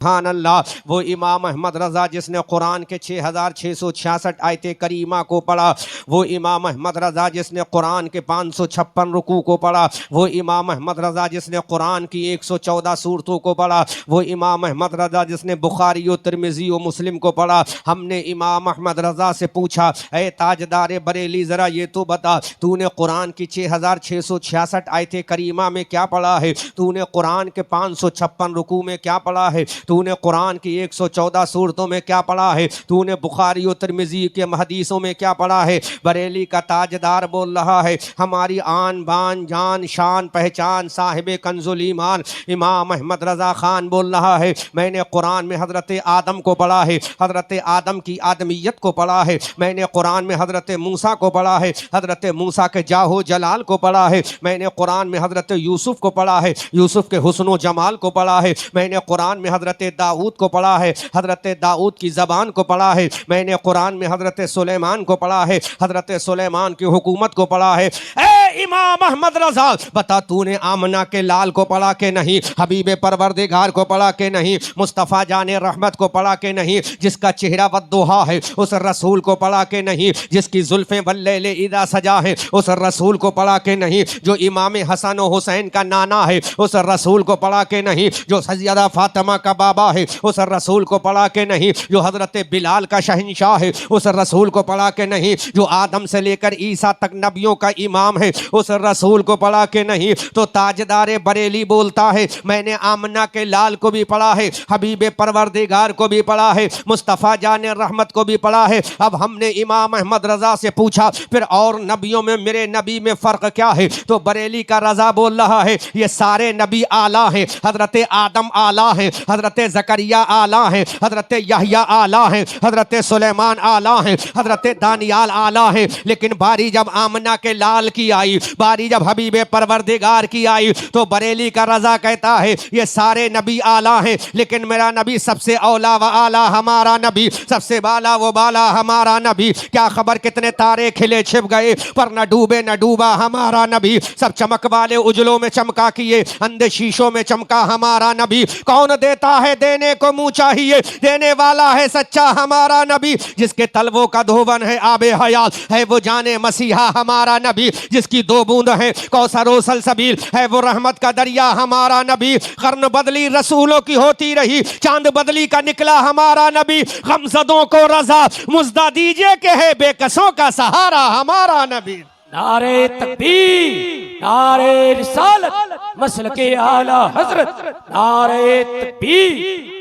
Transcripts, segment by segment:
सुभान अल्लाह। वो इमाम अहमद रज़ा जिसने कुरान के 6666 आयत करीमा को पढ़ा, वो इमाम अहमद रज़ा जिसने कुरान के 556 रुकू को पढ़ा, वो इमाम अहमद रज़ा जिसने कुरान की 114 सूरतों को पढ़ा, वो इमाम अहमद रज़ा जिसने बुखारी और तिरमिज़ी और मुस्लिम को पढ़ा। हमने इमाम अहमद रज़ा से पूछा, ए ताजदार बरेली ज़रा ये तो बता, तूने कुरान की 6666 आयत करीमा में क्या पढ़ा है? तूने कुरान के 556 रुकू में क्या पढ़ा है? तूने कुरान की 114 सूरतों में क्या पढ़ा है? तूने बुखारी और तिरमिज़ी के हदीसों में क्या पढ़ा है? बरेली का ताजदार बोल रहा है, हमारी आन बान जान शान पहचान साहिब कंजुल ईमान इमाम अहमद रज़ा खान बोल रहा है, मैंने कुरान में हज़रत आदम को पढ़ा है, हज़रत आदम की आदमियत को पढ़ा है। मैंने कुरान में हज़रत मूसा को पढ़ा है, हज़रत मूसा के जाहो जलाल को पढ़ा है। मैंने कुरान में हज़रत यूसुफ को पढ़ा है, यूसुफ के हुस्न जमाल को पढ़ा है। मैंने कुरान में हज़रत दाऊद को पढ़ा है, हज़रत दाऊद की ज़बान को पढ़ा है। मैंने कुरान में हज़रत सुलेमान को पढ़ा है, हज़रत सुलेमान की हुकूमत को पढ़ा है। ए इमाम अहमद रज़ा बता, तूने आमना के लाल को पढ़ा के नहीं? हबीब परवरदिगार को पढ़ा के नहीं? मुस्तफ़ा जाने रहमत को पढ़ा के नहीं? जिसका चेहरा वद्दुहा है उस रसूल को पढ़ा के नहीं? जिसकी जुल्फ़ें वल्लैल इज़ा सजा है उस रसूल को पढ़ा के नहीं? जो इमाम हसन और हुसैन का नाना है उस रसूल को पढ़ा के नहीं? जो सैयदा फातिमा का बाबा है उस रसूल को पढ़ा के नहीं? जो हज़रत बिलाल का शहंशाह है उस रसूल को पढ़ा के नहीं? जो आदम से लेकर ईसा तक नबियों का इमाम है उस रसूल को पढ़ा के नहीं? तो ताजदार बरेली बोलता है, मैंने आमना के लाल को भी पढ़ा है, हबीब परवरदिगार को भी पढ़ा है, मुस्तफ़ा जाने रहमत को भी पढ़ा है। अब हमने इमाम अहमद रज़ा से पूछा, फिर और नबियों में मेरे नबी में फ़र्क क्या है? तो बरेली का रज़ा बोल रहा है, ये सारे नबी आला हैं। हज़रत आदम आला है, हज़रत ज़करिया आला है, हज़रत यहया आला है, हज़रत सुलेमान आला है, हज़रत दानियाल आला है। लेकिन बारी जब आमना के लाल की आई, बारी जब हबीब परवरदिगार की आई, तो बरेली का रज़ा कहता है ये सारे नबी आला हैं, लेकिन मेरा नबी सबसे औला व आला हमारा नबी, सबसे बाला वो बाला हमारा नबी। क्या खबर कितने तारे खिले छिप गए पर न डूबे न डूबा हमारा नबी। सब चमक वाले उजलों में चमका किए, अंधे शीशों में चमका हमारा नबी। कौन देता है देने को मुँह चाहिए, देने वाला है सच्चा हमारा नबी। जिसके तलवों का धोवन है आबे हयात है वो जाने मसीहा हमारा नबी। जिसकी दो बूंद है कौसर व सलसबील है वो रहमत का दरिया हमारा नबी। कर्न बदली रसूलों की होती रही, चांद बदली का निकला हमारा नबी। गमज़दों को रज़ा मुज़्दा दीजिए के है बेकसों का सहारा हमारा नबी। नारे तकबीर, नारे रिसालत, मसलके आला हजरत, नारे तकबीर।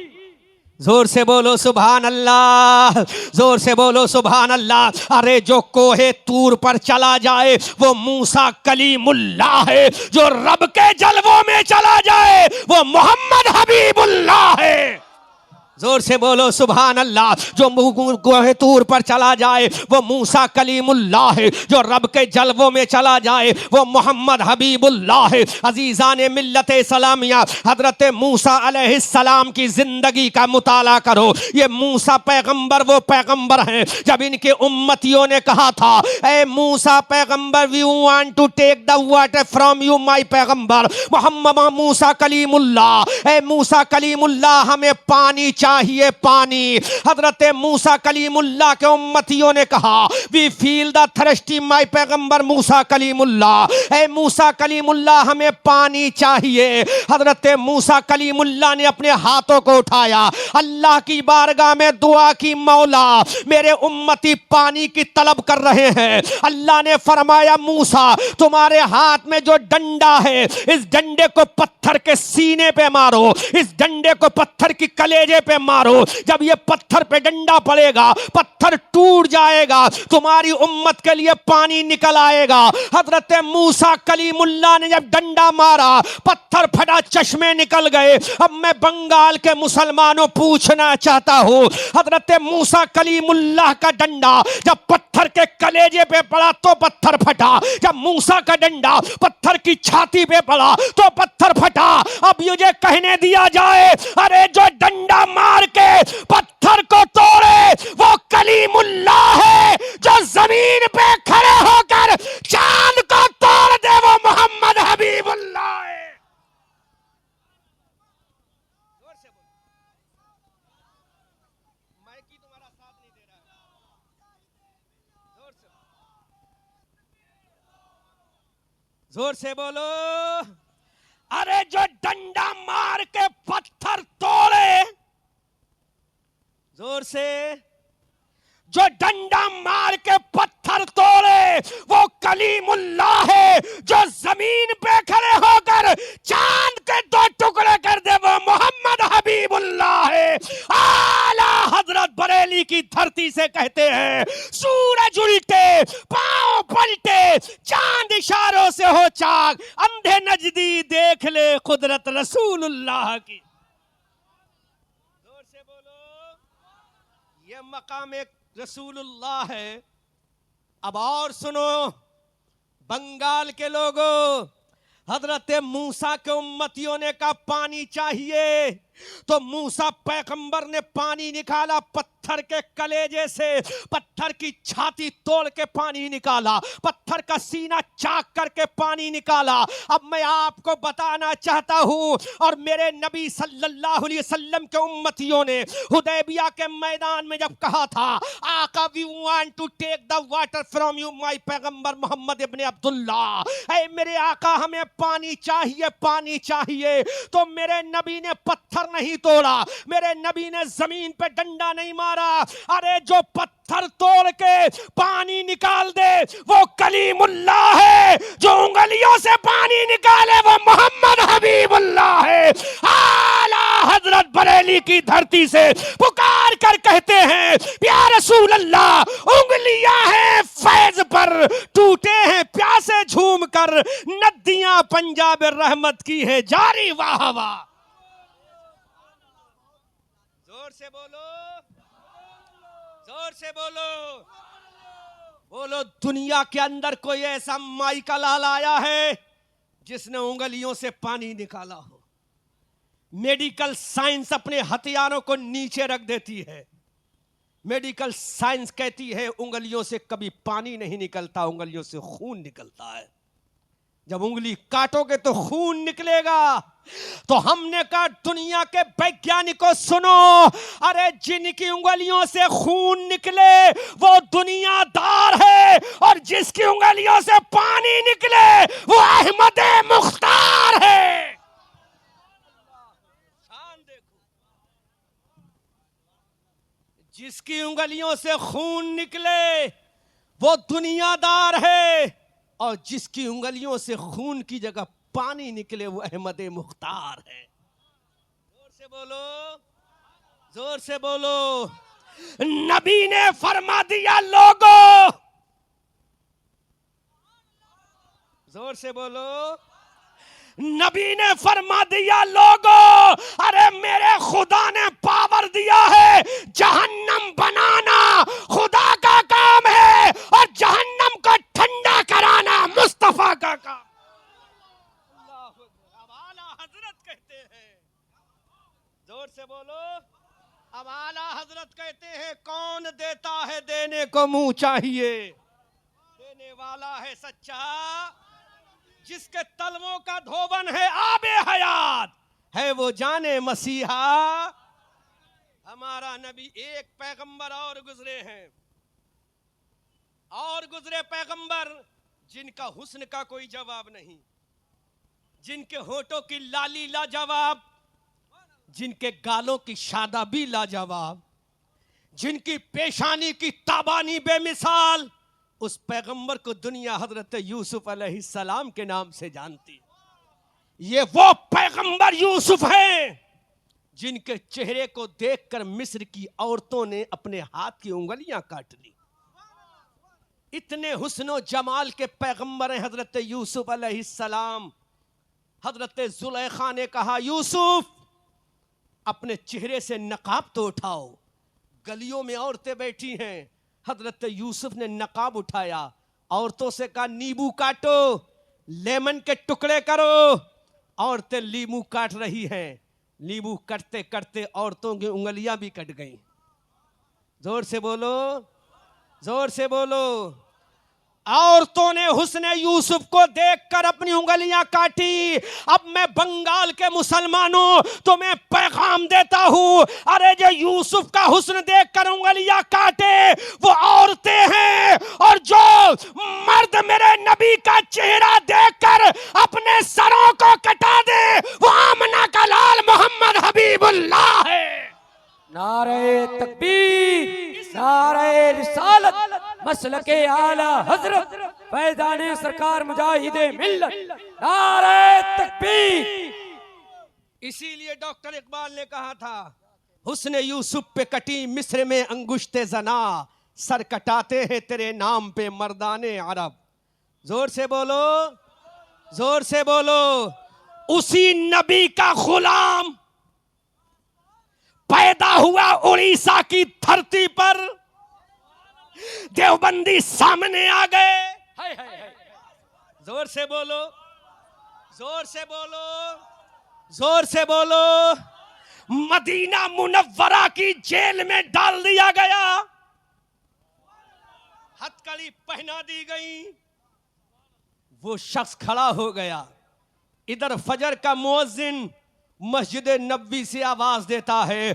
जोर से बोलो सुभान अल्लाह, जोर से बोलो सुभान अल्लाह। अरे जो कोहे तूर पर चला जाए वो मूसा कलीमुल्लाह है, जो रब के जलवों में चला जाए वो मोहम्मद हबीबुल्लाह है। जोर से बोलो सुभान अल्लाह। जो कोहे तूर पर चला जाए वो मूसा कलीमुल्लाह है, जो रब के जलवों में चला जाए वो मोहम्मद हबीबुल्लाह है। अजीज़ान मिल्लत सलामिया, हजरत मूसा अलैहिस्सलाम की जिंदगी का मुताला करो। ये मूसा पैगंबर वो पैगंबर हैं जब इनके उम्मतियों ने कहा था, ए मूसा पैगंबर we want to take the water from you my पैगंबर मोहम्मद मूसा कलीमुल्लाह। ए मूसा कलीमुल्लाह हमें पानी चाहिए पानी। हजरत मूसा कलीमुल्लाह के उम्मतियों ने कहा, we feel the thirsty my पैगंबर मूसा कलीमुल्लाह। ए मूसा कलीमुल्लाह हमें पानी चाहिए। हजरत मूसा कलीमुल्लाह ने अपने हाथों को उठाया, अल्लाह की बारगाह में दुआ की, मौला मेरे उम्मती पानी की तलब कर रहे हैं। अल्लाह ने फरमाया, मूसा तुम्हारे हाथ में जो डंडा है इस डंडे को पत्थर के सीने पे मारो, इस डंडे को पत्थर की कलेजे पे मारो। जब ये पत्थर पे डंडा पड़ेगा पत्थर टूट जाएगा, तुम्हारी उम्मत के लिए पानी निकल आएगा। हजरत मूसा कलीमुल्लाह ने जब डंडा मारा पत्थर फटा, चश्मे निकल गए। अब मैं बंगाल के मुसलमानों पूछना चाहता हूं, हजरत मूसा कलीमुल्लाह का डंडा जब पत्थर के कलेजे पे पड़ा तो पत्थर फटा, जब मूसा का डंडा पत्थर की छाती पे पड़ा तो पत्थर फटा। अब ये कहने दिया जाए, अरे जो डंडा मार के पत्थर को तोड़े वो कलीमुल्लाह है, जो जमीन पे खड़े होकर चांद को तोड़ दे वो मोहम्मद हबीबुल्लाह है। जोर से बोलो। अरे जो डंडा मार के पत्थर तोड़े, जोर से, जो डंडा मार के पत्थर तोड़े वो कलीमुल्लाह है। जो जमीन पे खड़े होकर चांद के दो टुकड़े कर दे वो मोहम्मद हबीबुल्लाह है। आला हजरत बरेली की धरती से कहते हैं, सूरज उल्टे पांव पलटे चांद इशारों से हो चाक, अंधे नजदी देख ले कुदरत रसूलुल्लाह की। जोर से बोलो। ये मकाम एक रसूलुल्लाह है। अब और सुनो बंगाल के लोगों, हजरत मूसा के उम्मतियों ने कहा पानी चाहिए, तो मूसा पैगंबर ने पानी निकाला पत्थर के कलेजे से, पत्थर की छाती तोड़ के पानी निकाला, पत्थर का सीना चाक करके पानी निकाला। अब मैं आपको बताना चाहता हूं, और मेरे नबी सल्लल्लाहु अलैहि वसल्लम के उम्मतियों ने हुदैबिया के मैदान में जब कहा था, आका we want to take the water from you my पैगंबर मोहम्मद इब्ने अब्दुल्ला, ऐ मेरे आका हमें पानी चाहिए, पानी चाहिए, तो मेरे नबी ने पत्थर नहीं तोड़ा, मेरे नबी ने जमीन पे डंडा नहीं मारा। अरे जो पत्थर तोड़ के पानी निकाल दे वो कलीमुल्लाह है, जो उंगलियों से पानी निकाले वो मोहम्मद हबीबुल्लाह है। आला हजरत बरेली की धरती से पुकार कर कहते हैं, या रसूल अल्लाह, उंगलियां हैं फैज पर, टूटे हैं प्यासे झूम कर, नदियां पंजाब रहमत की है जारी, वाह वाह। जोर से बोलो, जोर से बोलो, बोलो। दुनिया के अंदर कोई ऐसा माई का लाल आया है जिसने उंगलियों से पानी निकाला हो? मेडिकल साइंस अपने हथियारों को नीचे रख देती है। मेडिकल साइंस कहती है उंगलियों से कभी पानी नहीं निकलता, उंगलियों से खून निकलता है। जब उंगली काटोगे तो खून निकलेगा। तो हमने कहा दुनिया के वैज्ञानिकों सुनो, अरे जिनकी उंगलियों से खून निकले वो दुनियादार है, और जिसकी उंगलियों से पानी निकले वो अहमद मुख्तार है। शान देखो, जिसकी उंगलियों से खून निकले वो दुनियादार है, और जिसकी उंगलियों से खून की जगह पानी निकले वो अहमद मुख्तार है। जोर से बोलो, जोर से बोलो। नबी ने फरमा दिया लोगों, जोर से बोलो, नबी ने फरमा दिया लोगों, अरे मेरे खुदा ने पावर दिया है, जहन्नम बनाना खुदा का काम है, और जहन्नम को ठंडा कराना मुस्तफा का काम। अब आला हजरत कहते हैं, जोर से बोलो, अब आला हजरत कहते हैं, कौन देता है देने को मुंह चाहिए, देने वाला है सच्चा, जिसके तलवों का धोबन है आबे हयात, है वो जाने मसीहा। हमारा नबी एक पैगंबर और गुजरे हैं, और गुजरे पैगंबर जिनका हुस्न का कोई जवाब नहीं, जिनके होठों की लाली लाजवाब, जिनके गालों की शादाबी लाजवाब, जिनकी पेशानी की ताबानी बेमिसाल। उस पैगंबर को दुनिया हजरत यूसुफ अलैहिस्सलाम के नाम से जानती। ये वो पैगंबर यूसुफ हैं जिनके चेहरे को देखकर मिस्र की औरतों ने अपने हाथ की उंगलियां काट ली। इतने हुस्नो जमाल के पैगंबर हैं हजरत यूसुफ अलैहिस्सलाम। हजरत जुलेखा ने कहा, यूसुफ अपने चेहरे से नकाब तो उठाओ, गलियों में औरतें बैठी हैं। हजरत यूसुफ ने नकाब उठाया, औरतों से कहा नींबू काटो, लेमन के टुकड़े करो। औरतें नींबू काट रही हैं, नींबू कटते कटते औरतों की उंगलियां भी कट गईं। जोर से बोलो, जोर से बोलो। औरतों ने हुस्न यूसुफ को देखकर अपनी उंगलियां काटी। अब मैं बंगाल के मुसलमानों तुम्हें पैगाम देता हूं, अरे जो यूसुफ का हुस्न देखकर उंगलियां काटे वो औरतें हैं, और जो मर्द मेरे नबी का चेहरा देखकर अपने सरों को कटा दे वो आमना का लाल मोहम्मद हबीबुल्लाह है। नारे तकबीर, नारे रिसालत, मसलके आला हजरत, फैजाने सरकार मुजाहिदे मिल्लत, नारे तकबीर। इसीलिए डॉक्टर इकबाल ने कहा था, हुस्न यूसुफ पे कटी मिस्र में अंगुश्ते जना, सर कटाते हैं तेरे नाम पे मर्दाने अरब। जोर से बोलो, जोर से बोलो। उसी नबी का गुलाम पैदा हुआ उड़ीसा की धरती पर, देवबंदी सामने आ गए। जोर से बोलो, जोर से बोलो, जोर से बोलो। मदीना मुनव्वरा की जेल में डाल दिया गया, हथकड़ी पहना दी गई। वो शख्स खड़ा हो गया, इधर फजर का मुअज्जिन मस्जिद नबी से आवाज देता है,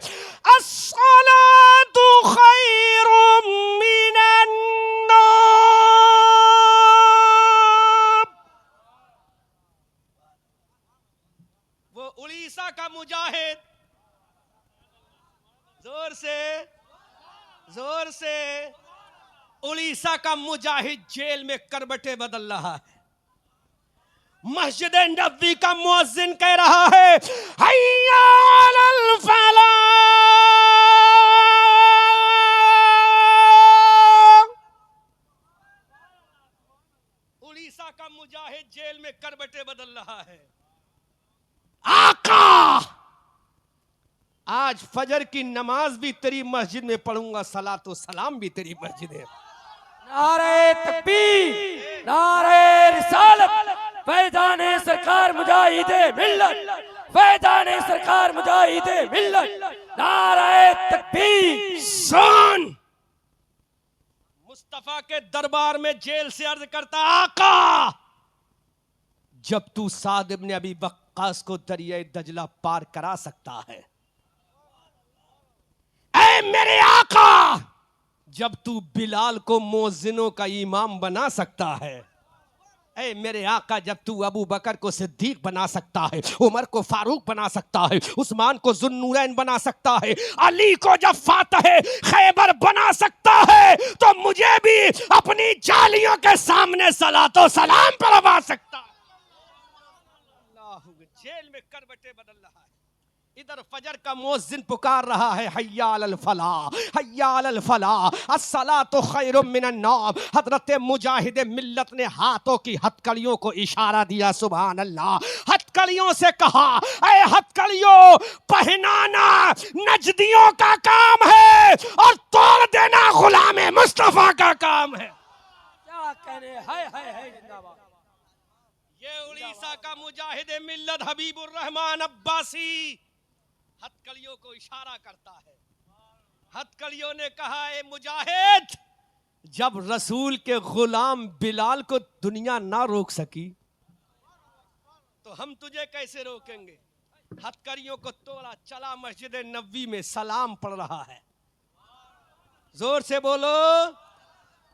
अस्सलातु खैरुम मिनन नौम। वो उड़ीसा का मुजाहिद जोर से, जोर से, उड़ीसा का मुजाहिद जेल में करबटे बदल रहा है। मस्जिद नबी का मुअज्जिन कह रहा है, हय्या अलल फलाह। उड़ीसा का मुजाहिद जेल में करबटे बदल रहा है। आका, आज फजर की नमाज भी तेरी मस्जिद में पढ़ूंगा, सलातो सलाम भी तेरी मस्जिद है। नारे तकबीर, नारे रिसालत, फैजाने सरकार मुजाहिदे मिल्लत, फैजाने सरकार मुजाहिदे मिल्लत, नारे तकबीर। सुन, मुस्तफा के दरबार में जेल से अर्ज करता, आका जब तू साद इब्न अबी वक्कास को दरियाए दजला पार करा सकता है, ऐ मेरे आका जब तू बिलाल को मुअज्जिनों का इमाम बना सकता है, ऐ मेरे आका जब तू अबू बकर को सिद्दीक बना सकता है, उमर को फारूक बना सकता है, उस्मान को जुन्नूरैन बना सकता है, अली को जब फातह खैबर बना सकता है, तो मुझे भी अपनी जालियों के सामने सलातो सलाम पढ़वा सकता है। जेल में करबटे बदल रहा है, इधर फजर का मुअज्जिन पुकार रहा है, हय्या अलल फलाह, हय्या अलल फलाह, अस्सलातु खैरुम मिनन नौम। हजरत मुजाहिद मिल्लत ने हाथों की हथकड़ियों को इशारा दिया, सुभान अल्लाह। हथकड़ियों से कहा, ऐ हथकड़ियों, पहनाना नजदियों का काम है और तोड़ देना गुलाम मुस्तफा का काम है। क्या कहने, हाय हाय हाय, जिंदाबाद। ये उड़ीसा का मुजाहिद मिल्लत हबीबुर रहमान अब्बासी हथकड़ियों को इशारा करता है। हथकड़ियों ने कहा, ए मुजाहिद, जब रसूल के गुलाम बिलाल को दुनिया ना रोक सकी तो हम तुझे कैसे रोकेंगे। हथकड़ियों को तोड़ा, चला मस्जिद नबी में, सलाम पढ़ रहा है। जोर से बोलो,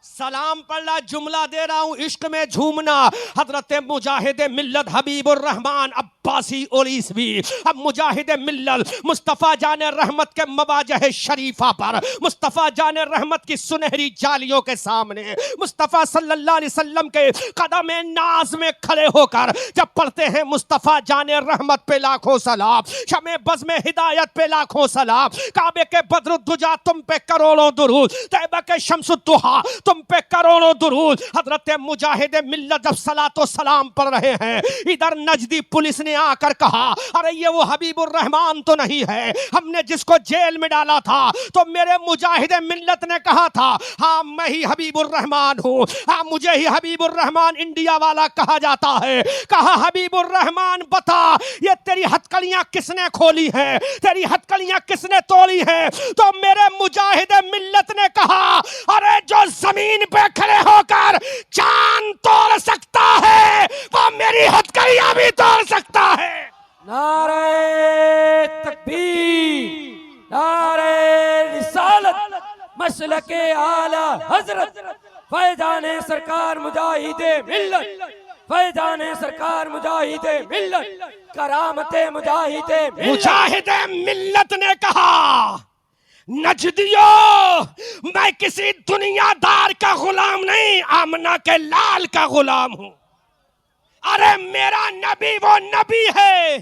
सलाम पढ़ रहा, जुमला दे रहा हूं, इश्क में झूमना। हजरत मुजाहिद मिल्लत हबीबुर रहमान अब्बासी उड़ीसवी, अब मुजाहिद मिल्लत मुस्तफ़ा जाने रहमत के मवाजह शरीफा पर, मुस्तफ़ा जाने रहमत की सुनहरी जालियों के सामने, मुस्तफ़ा सल्लल्लाहु अलैहि वसल्लम के कदम नाज में खड़े होकर जब पढ़ते हैं, मुस्तफ़ा जाने रहमत पे लाखों सलाम, शमे बज़ में हिदायत पे लाखों सलाम, काबे के बद्रुद्दुजा तुम पे करोड़ों दुरूद, तैबा के शम्सुद्दुहा तुम पे करोड़ों दुरूद। हजरत मुजाहिद मिल्लत जब सलातो सलाम पढ़ रहे हैं, इधर नजदी पुलिस ने आकर कहा, अरे ये वो हबीबुर रहमान तो नहीं है, हमने जिसको जेल में डाला था। तो मेरे मुजाहिद मिल्लत ने कहा था, हाँ मैं ही हबीबुर रहमान हूँ, हाँ मुझे ही हबीबुर रहमान इंडिया वाला कहा जाता है। कहा, हबीबुर रहमान बता, ये तेरी हथकड़ियां किसने खोली हैं, तेरी हथकड़ियां किसने तोड़ी हैं। तो मेरे मुजाहिद मिल्लत ने कहा, अरे जो जो जमीन पे खड़े होकर चांद तोड़ सकता है वो मेरी हथकड़ियां भी तोड़ सकता है। नारे तकबीर, नारे रिसालत, मसलके आला हजरत फैजाने सरकार मुजाहिदे मिल्लत, फैजाने सरकार मुजाहिदे मिल्लत, करामते मुजाहिदे मिल्लत। मुजाहिदे मिल्लत ने कहा, नजदियो मैं किसी दुनियादार का गुलाम नहीं, आमना के लाल का गुलाम हूं। अरे मेरा नबी वो नबी है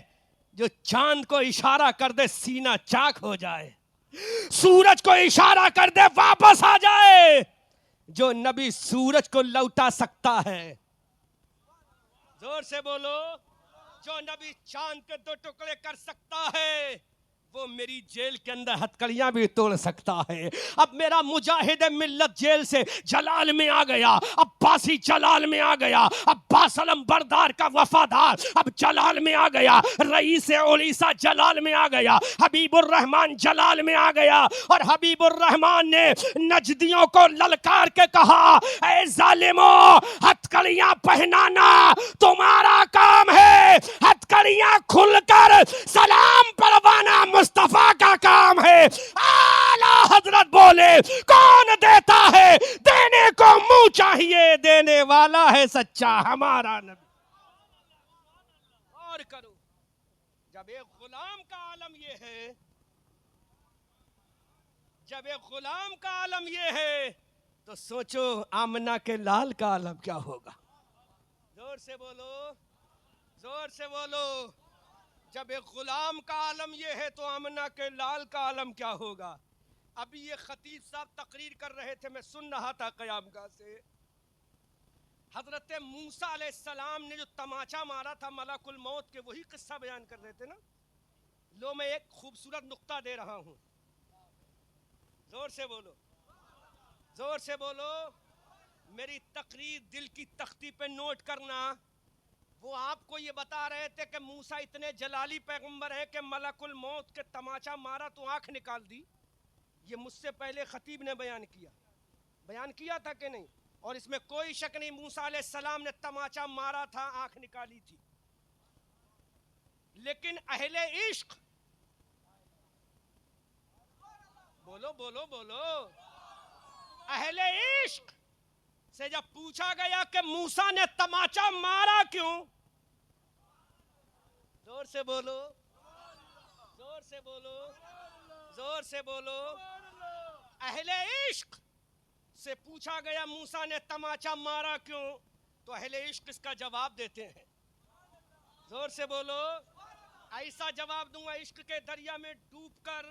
जो चांद को इशारा कर दे सीना चाक हो जाए, सूरज को इशारा कर दे वापस आ जाए, जो नबी सूरज को लौटा सकता है। जोर से बोलो, जो नबी चांद के 2 टुकड़े कर सकता है वो मेरी जेल के अंदर हथकड़ियां भी तोड़ सकता है। अब मेरा मुजाहिद मिल्लत जेल से जलाल में आ गया, अब्बासी जलाल में आ गया, अब्बास अलम बरदार का वफादार अब जलाल में आ गया, रईस ओलिसा जलाल में आ गया, हबीबुर रहमान जलाल में आ गया। और हबीबुर रहमान ने नजदियों को ललकार के कहा, ऐ जालिमो हथकड़ियां पहनाना तुम्हारा काम है, हथकड़ियां खुलकर सलाम पढ़वाना मुस्तफा का काम है। आला हजरत बोले, कौन देता है, देने को मुंह चाहिए, देने वाला है सच्चा हमारा नबी। और करो, जब एक गुलाम का आलम ये है, जब एक गुलाम का आलम ये है तो सोचो आमना के लाल का आलम क्या होगा। जोर से बोलो, जोर से बोलो। जब एक गुलाम का आलम ये है तो आमना के लाल का आलम क्या होगा। अभी ये खतीब साहब तकरीर कर रहे थे, मैं सुन रहा था क़यामगाह से। हजरत मूसा अलैहिस्सलाम ने जो तमाचा मारा था मलकुल मौत के, वही किस्सा बयान कर रहे थे ना। लो मैं एक खूबसूरत नुक्ता दे रहा हूं, जोर से बोलो, जोर से बोलो। मेरी तकरीर दिल की तख्ती पे नोट करना। वो आपको ये बता रहे थे कि मूसा इतने जलाली पैगंबर है कि मलकुल मौत के तमाचा मारा तो आंख निकाल दी। ये मुझसे पहले खतीब ने बयान किया था कि नहीं। और इसमें कोई शक नहीं, मूसा अलैहिस्सलाम ने तमाचा मारा था, आंख निकाली थी। लेकिन अहले इश्क, बोलो बोलो बोलो, अहले इश्क से जब पूछा गया कि मूसा ने तमाचा मारा क्यों, जोर से बोलो, जोर से बोलो, जोर से बोलो, अहले इश्क से पूछा गया मूसा ने तमाचा मारा क्यों, तो अहले इश्क इसका जवाब देते हैं। जोर से बोलो, ऐसा जवाब दूंगा इश्क के दरिया में डूबकर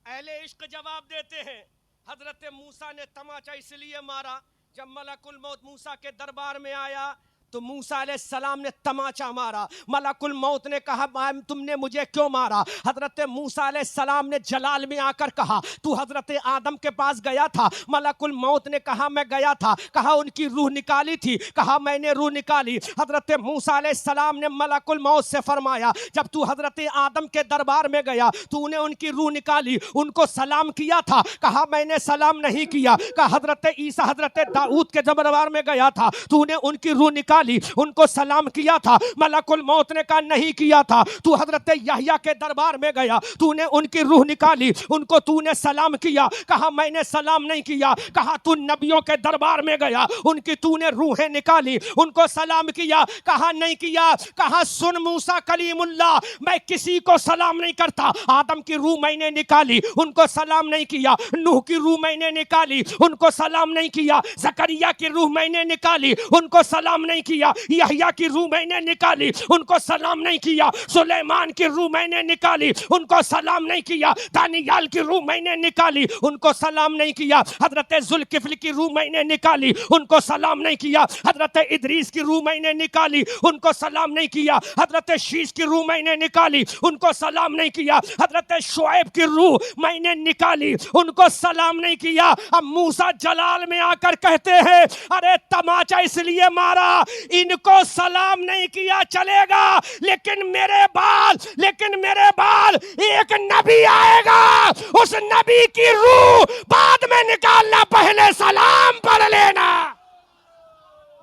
अहले इश्क जवाब देते हैं। हजरत मूसा ने तमाचा इसलिए मारा, जब मलकुल मौत मूसा के दरबार में आया तो मूसा अलैहिस्सलाम ने तमाचा मारा। मलकुल मौत ने कहा, तुमने मुझे क्यों मारा। हजरत मूसा अलैहिस्सलाम ने जलाल में आकर कहा, तू हजरत आदम के पास गया था। मलकुल मौत ने कहा, मैं गया था। कहा, उनकी रूह निकाली थी। कहा, मैंने रूह निकाली। हजरत मूसा अलैहिस्सलाम ने मलकुल मौत से फरमाया, जब तू हजरत आदम के दरबार में गया तूने उनकी रूह निकाली, उनको सलाम किया था। कहा, मैंने सलाम नहीं किया। कहा, हजरत ईसा हजरत दाऊद के दरबार में गया था, तूने उनकी रूह निकाली, उनको सलाम किया था। मलकुल मौत ने कहा, नहीं किया था। तू हजरत यहया के दरबार में गया, तूने उनकी रूह निकाली, उनको तूने सलाम किया। कहा, मैंने सलाम नहीं किया। कहा, तू नबियों के दरबार में गया, उनकी तूने रूहें निकाली, उनको सलाम किया। कहा, नहीं किया। कहा, सुन मूसा कलीमुल्लाह, मैं किसी को सलाम नहीं करता। आदम की रूह मैंने निकाली, उनको सलाम नहीं किया। नूह की रूह मैंने निकाली, उनको सलाम नहीं किया। जकरिया की रूह मैंने निकाली, उनको सलाम नहीं किया। यहया की रूह मैंने निकाली, उनको सलाम नहीं किया। सुलेमान की रूह मैंने निकाली, उनको सलाम नहीं किया। दानियाल की रूह मैंने निकाली, उनको सलाम नहीं किया। हजरत जुल्किफ्ल की रूह मैंने निकाली, उनको सलाम नहीं किया। हजरत इदरीस की रूह मैंने निकाली, उनको सलाम नहीं किया। हजरत शीश की रूह मैंने निकाली, उनको सलाम नहीं किया। हजरत शुएब की रूह मैंने निकाली, उनको सलाम नहीं किया। अब मूसा जलाल में आकर कहते हैं, अरे तमाचा इसलिए मारा, इनको सलाम नहीं किया चलेगा, लेकिन मेरे बाल एक नबी आएगा, उस नबी की रूह बाद में निकालना, पहले सलाम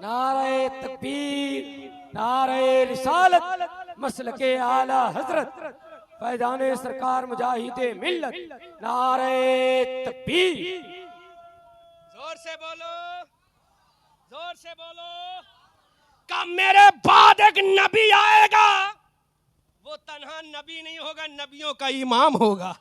नारे तकबीर, नारे रिसालत, मसलके आला हजरत, फैजान सरकार मुजाहिदे मिल्लत, नारे तकबीर। जोर से बोलो, जोर से बोलो। का मेरे बाद एक नबी आएगा, वो तन्हा नबी नहीं होगा, नबियों का इमाम होगा।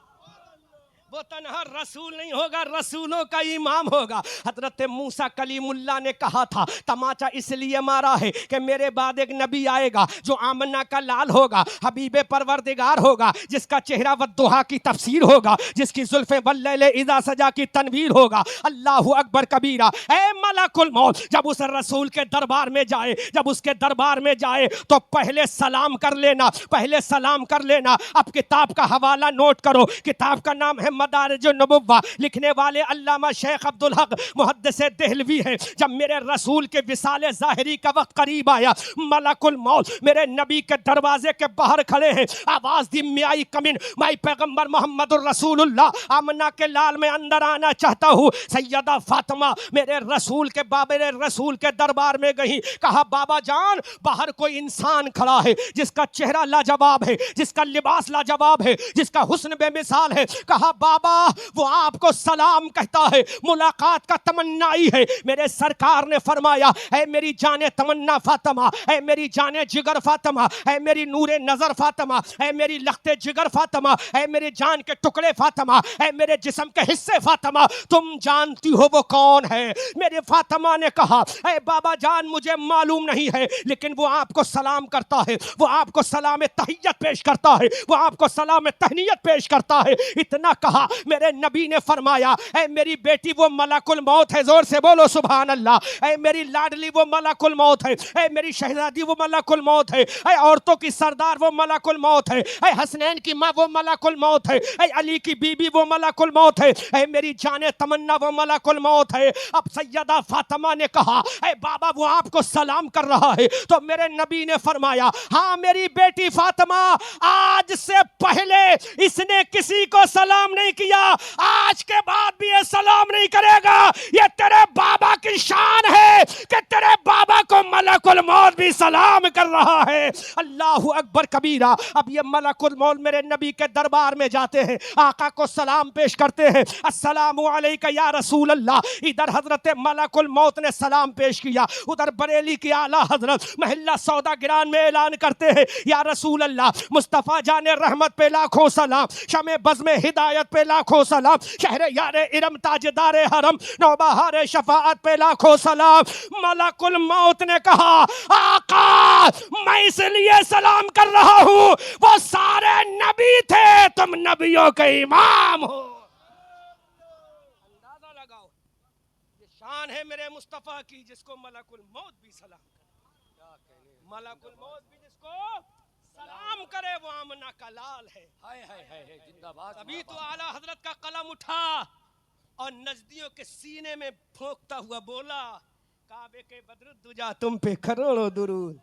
वो तन्हा रसूल नहीं होगा, रसूलों का इमाम होगा। हजरत मूसा कलीमुल्लाह ने कहा था, तमाचा इसलिए मारा है कि मेरे बाद एक नबी आएगा जो आमना का लाल होगा, हबीबे परवरदिगार होगा, जिसका चेहरा वद्दुहा की तफसीर होगा, जिसकी जुल्फे वल्लैल इज़ा सजा की तनवीर होगा। अल्लाहु अकबर कबीरा। ए मलकुल मौत जब उस रसूल के दरबार में जाए, जब उसके दरबार में जाए तो पहले सलाम कर लेना, पहले सलाम कर लेना। अब किताब का हवाला नोट करो, किताब का नाम है मदारिज नबुव्वा, लिखने वाले अल्लामा शेख अब्दुल हक मुहद्दिस देहलवी है। जब मेरे रसूल के विसाले ज़ाहिरी का वक्त करीब आया, मलकुल मौत मेरे नबी के दरवाजे के बाहर खड़े हैं। आवाज दी मियाई कमिन, माई पैगंबर मोहम्मदुर रसूलुल्लाह, आमना के लाल में अंदर आना चाहता हूँ। सैयदा फातिमा मेरे रसूल के बाबे रसूल के दरबार में गई, कहा बाबा जान बाहर कोई इंसान खड़ा है जिसका चेहरा लाजवाब है, जिसका लिबास लाजवाब है, जिसका हुस्न बेमिसाल है। कहा बाबा वो आपको सलाम कहता है, मुलाकात का तमन्नाई है। मेरे सरकार ने फरमाया, ऐ मेरी जाने तमन्ना फातिमा, ऐ मेरी जाने जिगर फातिमा, ऐ मेरी नूरे नजर फातिमा, ऐ मेरी लखते जिगर फातिमा, ऐ मेरे जान के टुकड़े फातिमा, ऐ मेरे जिस्म के हिस्से फातिमा, तुम जानती हो वो कौन है? मेरे फातिमा ने कहा, ऐ बाबा जान मुझे मालूम नहीं है, लेकिन वो आपको सलाम करता है, वो आपको सलाम तहियत पेश करता है, वो आपको सलाम तहनियत पेश करता है। इतना कहा मेरे नबी ने फरमाया, ऐ मेरी बेटी वो मलकुल मौत है, जोर से बोलो सुभान अल्लाह। ऐ मेरी लाडली वो मलकुल मौत है, ऐ मेरी शहजादी वो मलकुल मौत है, ऐ औरतों की सरदार वो मलकुल मौत है, ऐ हसनैन की माँ वो मलकुल मौत है, ऐ अली की बीबी वो मलकुल मौत है, ऐ मेरी जाने तमन्ना वो मलकुल मौत है। अब सैयदा फातिमा ने कहा, ऐ बाबा वो आपको सलाम कर रहा है। तो मेरे नबी ने फरमाया, हाँ मेरी बेटी फातिमा, आज से पहले इसने किसी को सलाम नहीं किया, आज के बाद भी ये सलाम नहीं करेगा। ये तेरे बाबा की शान है कि तेरे बाबा को मलकुल मौत भी सलाम कर रहा है। अल्लाहु अकबर कबीरा। अब ये मलकुल मौत मेरे नबी के दरबार में जाते हैं, आका को सलाम पेश करते हैं, अस्सलामु अलैका या रसूल अल्लाह। इधर हजरत मलकुल मौत ने सलाम पेश किया, उधर बरेली की आला हजरत महल्ला सौदा गिरान में ऐलान करते हैं, या रसूल अल्लाह मुस्तफ़ा जाने रहमत पे लाखों सलाम, शमे बज़ में हिदायत पे लाखों सलाम, शहर यारे इरम ताजदारे हरम नौबहारे शफाअत पे लाखों सलाम। मलकुल मौत ने कहा, आका मैं इसलिए सलाम कर रहा हूं, वो सारे नबी थे, तुम नबियों के इमाम हो। अंदाजा लगाओ, ये शान है मेरे मुस्तफा की, जिसको मलकुल मौत भी सलाम करे। मलकुल मौत भी जिसको सलाम करे वो आमना का लाल है। हाय हाय हाय जिंदाबाद। तभी तो आला हजरत का कलम उठा और नजदियों के सीने में फूंकता हुआ बोला, काबे के बदरुद्दुजा तुम पे करोड़ों दुरूद,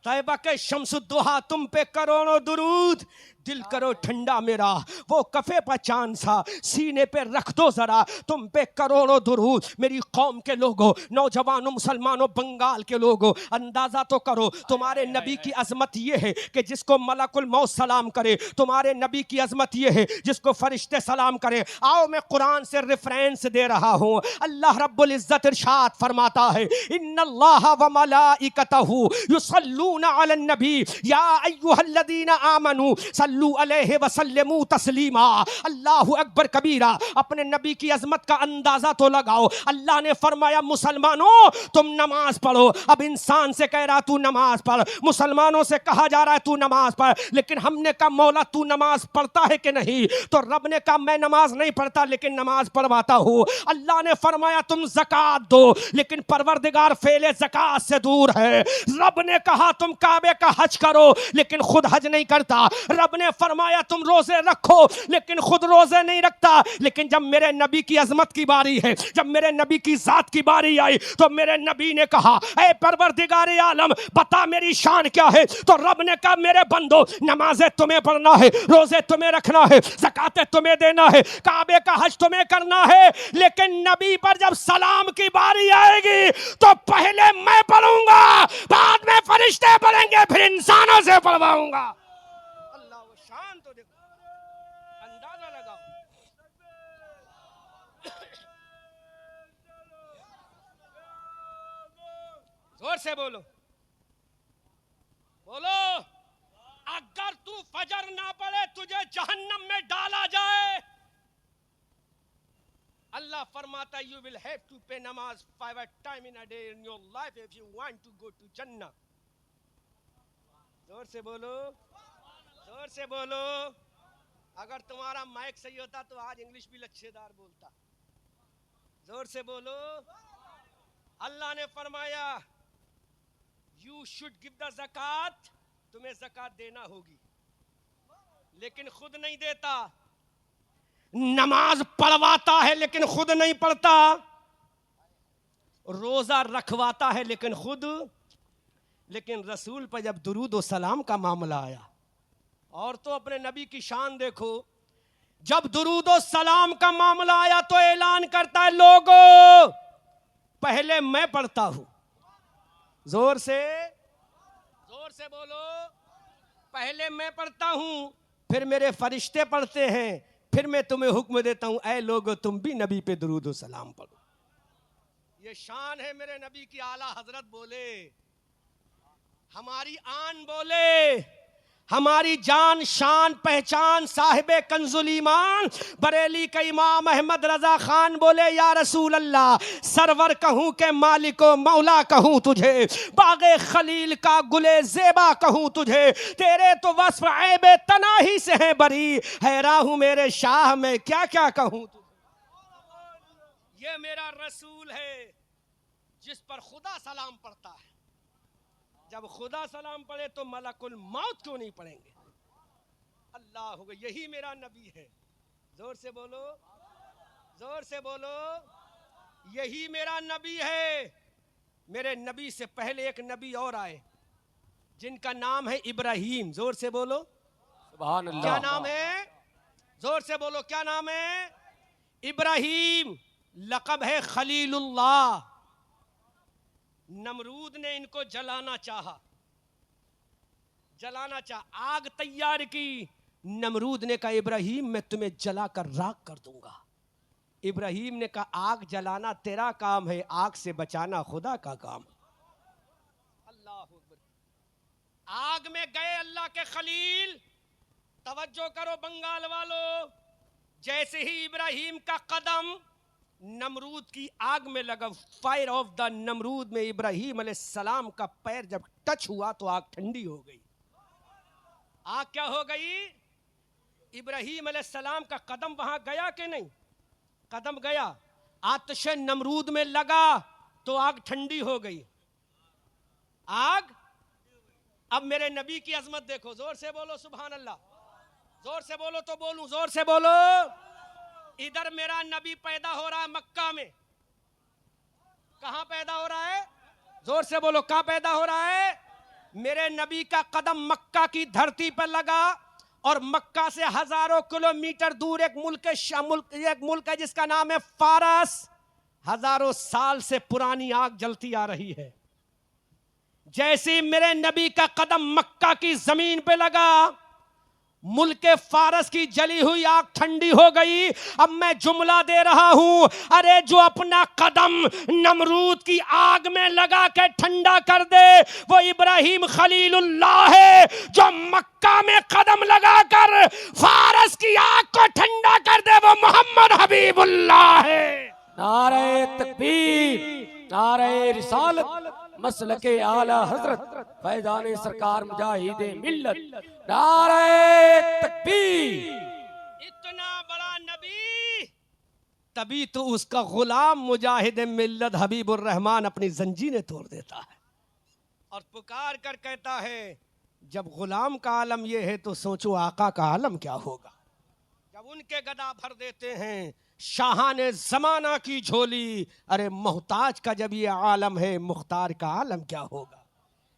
तैयबा के शम्सुद्दुहा तुम पे करोड़ों दुरूद, दिल करो ठंडा मेरा वो कफे पर चांद सा, सीने पे रख दो जरा तुम पे करोड़ों दुरूद। मेरी कौम के लोगों, नौजवानों, मुसलमानों, बंगाल के लोगों, अंदाजा तो करो तुम्हारे नबी की अजमत ये है कि जिसको मलकुल मौत सलाम करे, तुम्हारे नबी की अजमत ये है जिसको फरिश्ते सलाम करे। आओ मैं कुरान से रेफरेंस दे रहा हूँ। अल्लाह रब्बुल इज्जत इरशाद फरमाता है, इन्नल्लाह व मलाइकतहू युसल्लूना अलन नबी या अय्युहल्लज़ीना आमनू सल्लू अलैहि वसल्लमू तस्लीमा। अल्लाहु अकबर कबीरा। अपने नबी की अजमत का अंदाजा तो लगाओ। अल्लाह ने फरमाया, मुसलमानों तुम नमाज पढ़ो। अब इंसान से कह रहा तू नमाज पढ़, मुसलमानों से कहा जा रहा है तू नमाज पढ़, लेकिन हमने कहा मौला तू नमाज पढ़ता है कि नहीं? तो रब ने कहा मैं नमाज नहीं पढ़ता लेकिन नमाज पढ़वाता हूँ। अल्लाह ने फरमाया तुम ज़कात दो, लेकिन परवरदिगार फेले ज़कात से दूर है। रब ने कहा तुम काबे का हज करो, लेकिन खुद हज नहीं करता। रब ने फरमाया तुम रोजे रखो, लेकिन खुद रोजे नहीं रखता। लेकिन जब मेरे नबी की अजमत की बारी है, जब मेरे नबी की जात की बारी आई, तो मेरे नबी ने कहा ऐ परवरदिगार आलम बता मेरी शान क्या है। तो रब ने कहा मेरे बंदो, नमाजें तुम्हें पढ़ना है, रोजे तुम्हें रखना है, ज़कातें तुम्हें देना है, काबे का हज तुम्हें करना है, लेकिन नबी पर जब सलाम की बारी आएगी तो पहले मैं पढ़ूंगा, बाद में फरिश्ते पढ़ेंगे, फिर इंसानों से पढ़वाऊंगा। अल्लाह वो शान तो देखो, अंदाजा लगाओ। जोर से बोलो, बोलो। अगर तू फजर ना पढ़े तुझे जहन्नम में डाला जाए। अल्लाह फरमाता है, you will have to pay namaz 5 times in a day in your life if you want to go to Jannah. जोर से बोलो, जोर से बोलो। अगर तुम्हारा माइक सही होता तो आज इंग्लिश भी लच्छेदार बोलता। जोर से बोलो। अल्लाह ने फरमाया you should give the zakat, तुम्हें ज़कात देना होगी, लेकिन खुद नहीं देता। नमाज पढ़वाता है लेकिन खुद नहीं पढ़ता, रोजा रखवाता है लेकिन खुद। लेकिन रसूल पर जब दुरूद और सलाम का मामला आया, और तो अपने नबी की शान देखो, जब दुरूद और सलाम का मामला आया तो ऐलान करता है लोगों पहले मैं पढ़ता हूं। जोर से बोलो, पहले मैं पढ़ता हूं, फिर मेरे फरिश्ते पढ़ते हैं, फिर मैं तुम्हें हुक्म देता हूं ऐ लोगो तुम भी नबी पे दुरूद और सलाम पढ़ो। ये शान है मेरे नबी की। आला हजरत बोले, हमारी आन बोले, हमारी जान शान पहचान साहिबे कंजुल ईमान बरेली के इमाम अहमद रजा खान बोले या रसूल अल्लाह, सरवर कहूं के मालिको मौला कहूं तुझे, बागे खलील का गुले जेबा कहूं तुझे, तेरे तो वस्फ ऐबे तनाही से है बरी, हैरा हूं मेरे शाह में क्या क्या कहूं तुझे। ये मेरा रसूल है जिस पर खुदा सलाम पढ़ता है। जब खुदा सलाम पढ़े तो मलकुल मौत क्यों नहीं पढ़ेंगे। अल्लाह होगा, यही मेरा नबी है। जोर से बोलो, जोर से बोलो, यही मेरा नबी है। मेरे नबी से पहले एक नबी और आए जिनका नाम है इब्राहिम। जोर से बोलो सुभान अल्लाह। क्या नाम है? जोर से बोलो क्या नाम है? इब्राहिम। लक़ब है खलीलुल्लाह। नमरूद ने इनको जलाना चाहा, आग तैयार की। नमरूद ने कहा इब्राहिम मैं तुम्हें जलाकर राख कर दूंगा। इब्राहिम ने कहा आग जलाना तेरा काम है, आग से बचाना खुदा का काम। अल्लाह अकबर। आग में गए अल्लाह के खलील। तवज्जो करो बंगाल वालों, जैसे ही इब्राहिम का कदम नमरूद की आग में लगा, फायर ऑफ द नमरूद में इब्राहिम अलैहिस्सलाम का पैर जब टच हुआ तो आग ठंडी हो गई। आग क्या हो गई? इब्राहिम अलैहिस्सलाम का कदम वहां गया कि नहीं? कदम गया, आतिश नमरूद में लगा तो आग ठंडी हो गई। आग। अब मेरे नबी की अजमत देखो, जोर से बोलो सुभान अल्लाह। जोर से बोलो तो बोलूं, जोर से बोलो। इधर मेरा नबी पैदा हो रहा है मक्का में। कहां पैदा हो रहा है? जोर से बोलो कहां पैदा हो रहा है? मेरे नबी का कदम मक्का की धरती पर लगा और मक्का से हजारों किलोमीटर दूर एक मुल्क है जिसका नाम है फारस। हजारों साल से पुरानी आग जलती आ रही है। जैसे ही मेरे नबी का कदम मक्का की जमीन पे लगा, मुल्क फारस की जली हुई आग ठंडी हो गई। अब मैं जुमला दे रहा हूं, अरे जो अपना कदम नमरूद की आग में लगा के ठंडा कर दे वो इब्राहिम खलीलुल्लाह है। जो मक्का में कदम लगाकर फारस की आग को ठंडा कर दे वो मोहम्मद हबीबुल्लाह है। नारे तकबीर, नारे रिसालत, मसलके आला हजरत फैजाने सरकार मुजाहिदे मिल्लत। नारे तकबीर। इतना बड़ा नबी, तभी तो उसका गुलाम मुजाहिद मिल्लत हबीबुर रहमान अपनी जंजीरें तोड़ देता है और पुकार कर कहता है जब गुलाम का आलम ये है तो सोचो आका का आलम क्या होगा। जब उनके गदा भर देते हैं शाहाने जमाना की झोली, अरे मोहताज का जब ये आलम है मुख्तार का आलम क्या होगा।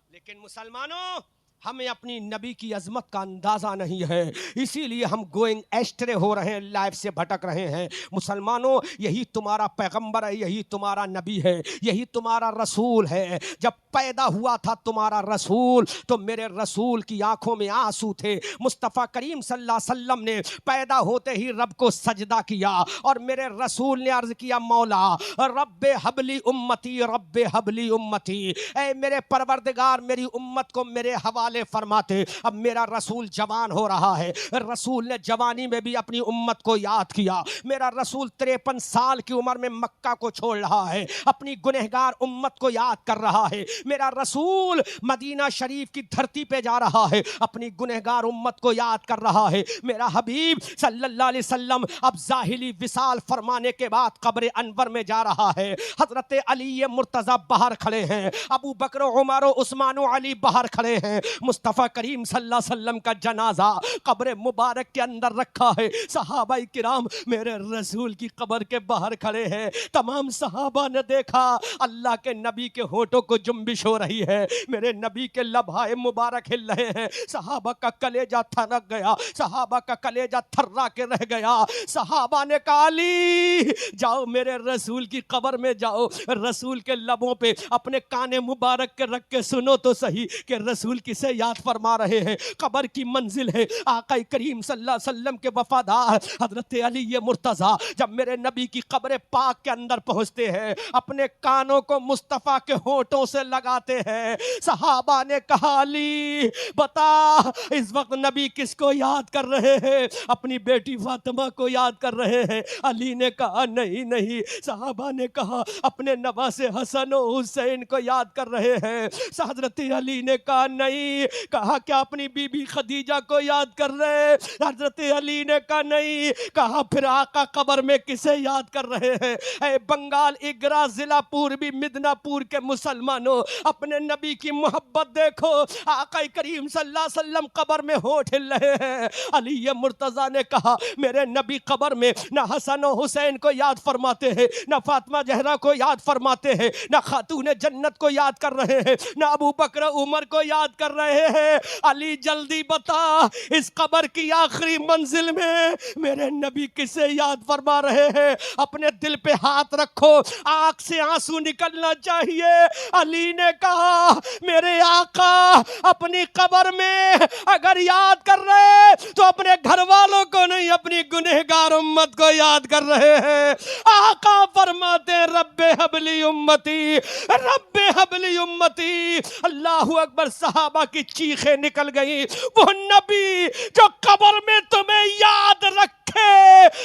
लेकिन मुसलमानों, हमें अपनी नबी की अजमत का अंदाजा नहीं है, इसीलिए हम गोइंग एस्ट्रे हो रहे हैं, लाइफ से भटक रहे हैं। मुसलमानों, यही तुम्हारा पैगंबर है, यही तुम्हारा नबी है, यही तुम्हारा रसूल है। जब पैदा हुआ था तुम्हारा रसूल तो मेरे रसूल की आंखों में आंसू थे। मुस्तफ़ा करीम सल्लल्लाहु अलैहि वसल्लम ने पैदा होते ही रब को सजदा किया और मेरे रसूल ने अर्ज किया, मौला रब्बे हबली उम्मती, रब्बे हबली उम्मती, ऐ मेरे परवरदिगार मेरी उम्मत को मेरे हवाले फरमाते। अब मेरा रसूल जवान हो रहा है, रसूल ने जवानी में भी अपनी उम्मत को याद किया। मेरा रसूल 53 साल की उम्र में मक्का को छोड़ रहा है, अपनी गुनहगार उम्मत को याद कर रहा है। मेरा रसूल मदीना शरीफ की धरती पे जा रहा है, अपनी गुनहगार उम्मत को याद कर रहा है। मेरा हबीब सल्लल्लाहु अलैहि वसल्लम अब जाहिली विसाल फरमाने के बाद कब्र अनवर में जा रहा है। हजरत अली मुर्तजा बाहर खड़े हैं, अबू बकर उमर उस्मान अली बाहर खड़े हैं। मुस्तफ़ा करीम सल्लल्लाहु अलैहि वसल्लम का जनाजा कब्र मुबारक के अंदर रखा है। सहाबाई किराम मेरे रसूल की कब्र के बाहर खड़े हैं। तमाम सहाबा ने देखा अल्लाह के नबी के होठों को जुम्बिश हो रही है, मेरे नबी के लम्हाए मुबारक हिल रहे हैं। सहाबा का कलेजा थरक गया, सहाबा का कलेजा थर्रा के रह गया। सहाबा ने कहा अली जाओ मेरे रसूल की कब्र में जाओ, रसूल के लबों पे अपने काने मुबारक के रख के सुनो तो सही कि रसूल किसे याद फरमा रहे हैं। कब्र की मंजिल है आका करीम सल्लल्लाहु अलैहि वसल्लम के वफादार हजरत अली ये मुर्तजा जब मेरे नबी की कब्र पाक के अंदर पहुंचते हैं, अपने कानों को मुस्तफ़ा के होठों से लगाते हैं। सहाबा ने कहा अली बता इस वक्त नबी किसको याद कर रहे हैं? अपनी बेटी फातिमा को याद कर रहे हैं। अली ने कहा नहीं नहीं। सहाबा ने कहा अपने नवासे हसन और हुसैन को याद कर रहे हैं। हजरत अली ने कहा नहीं। कहा क्या अपनी बीबी खदीजा को याद कर रहे हैं? हजरत अली ने कहा नहीं। कहा फिर आका कब्र में किसे याद कर रहे हैं? ऐ बंगाल इगरा जिला पूर्वी मिदनापुर के मुसलमानों, अपने नबी की मोहब्बत देखो। आका करीम सल्लल्लाहु अलैहि वसल्लम कब्र में होठ हिल रहे हैं। अली ये मुर्तजा ने कहा मेरे नबी कब्र में न हसन और हुसैन को याद फरमाते हैं, न फातिमा जहरा को याद फरमाते हैं, न खातून जन्नत को याद कर रहे हैं, न अबू बकर उमर को याद कर रहे हैं। अली जल्दी बता इस कब्र की आखिरी मंजिल में मेरे नबी किसे याद फरमा रहे हैं? अपने दिल पे हाथ रखो, आंख से आंसू निकलना चाहिए। अली ने कहा मेरे आका अपनी कब्र में अगर याद कर रहे तो अपने घर वालों को नहीं, अपनी गुनहगार उम्मत को याद कर रहे हैं। आका फरमाते रब्बे हबली उम्मती, रब्बे हबली उम्मती। अल्लाहू अकबर। सहाबा की चीखें निकल गई। वो नबी जो कब्र में तुम्हें याद रखे,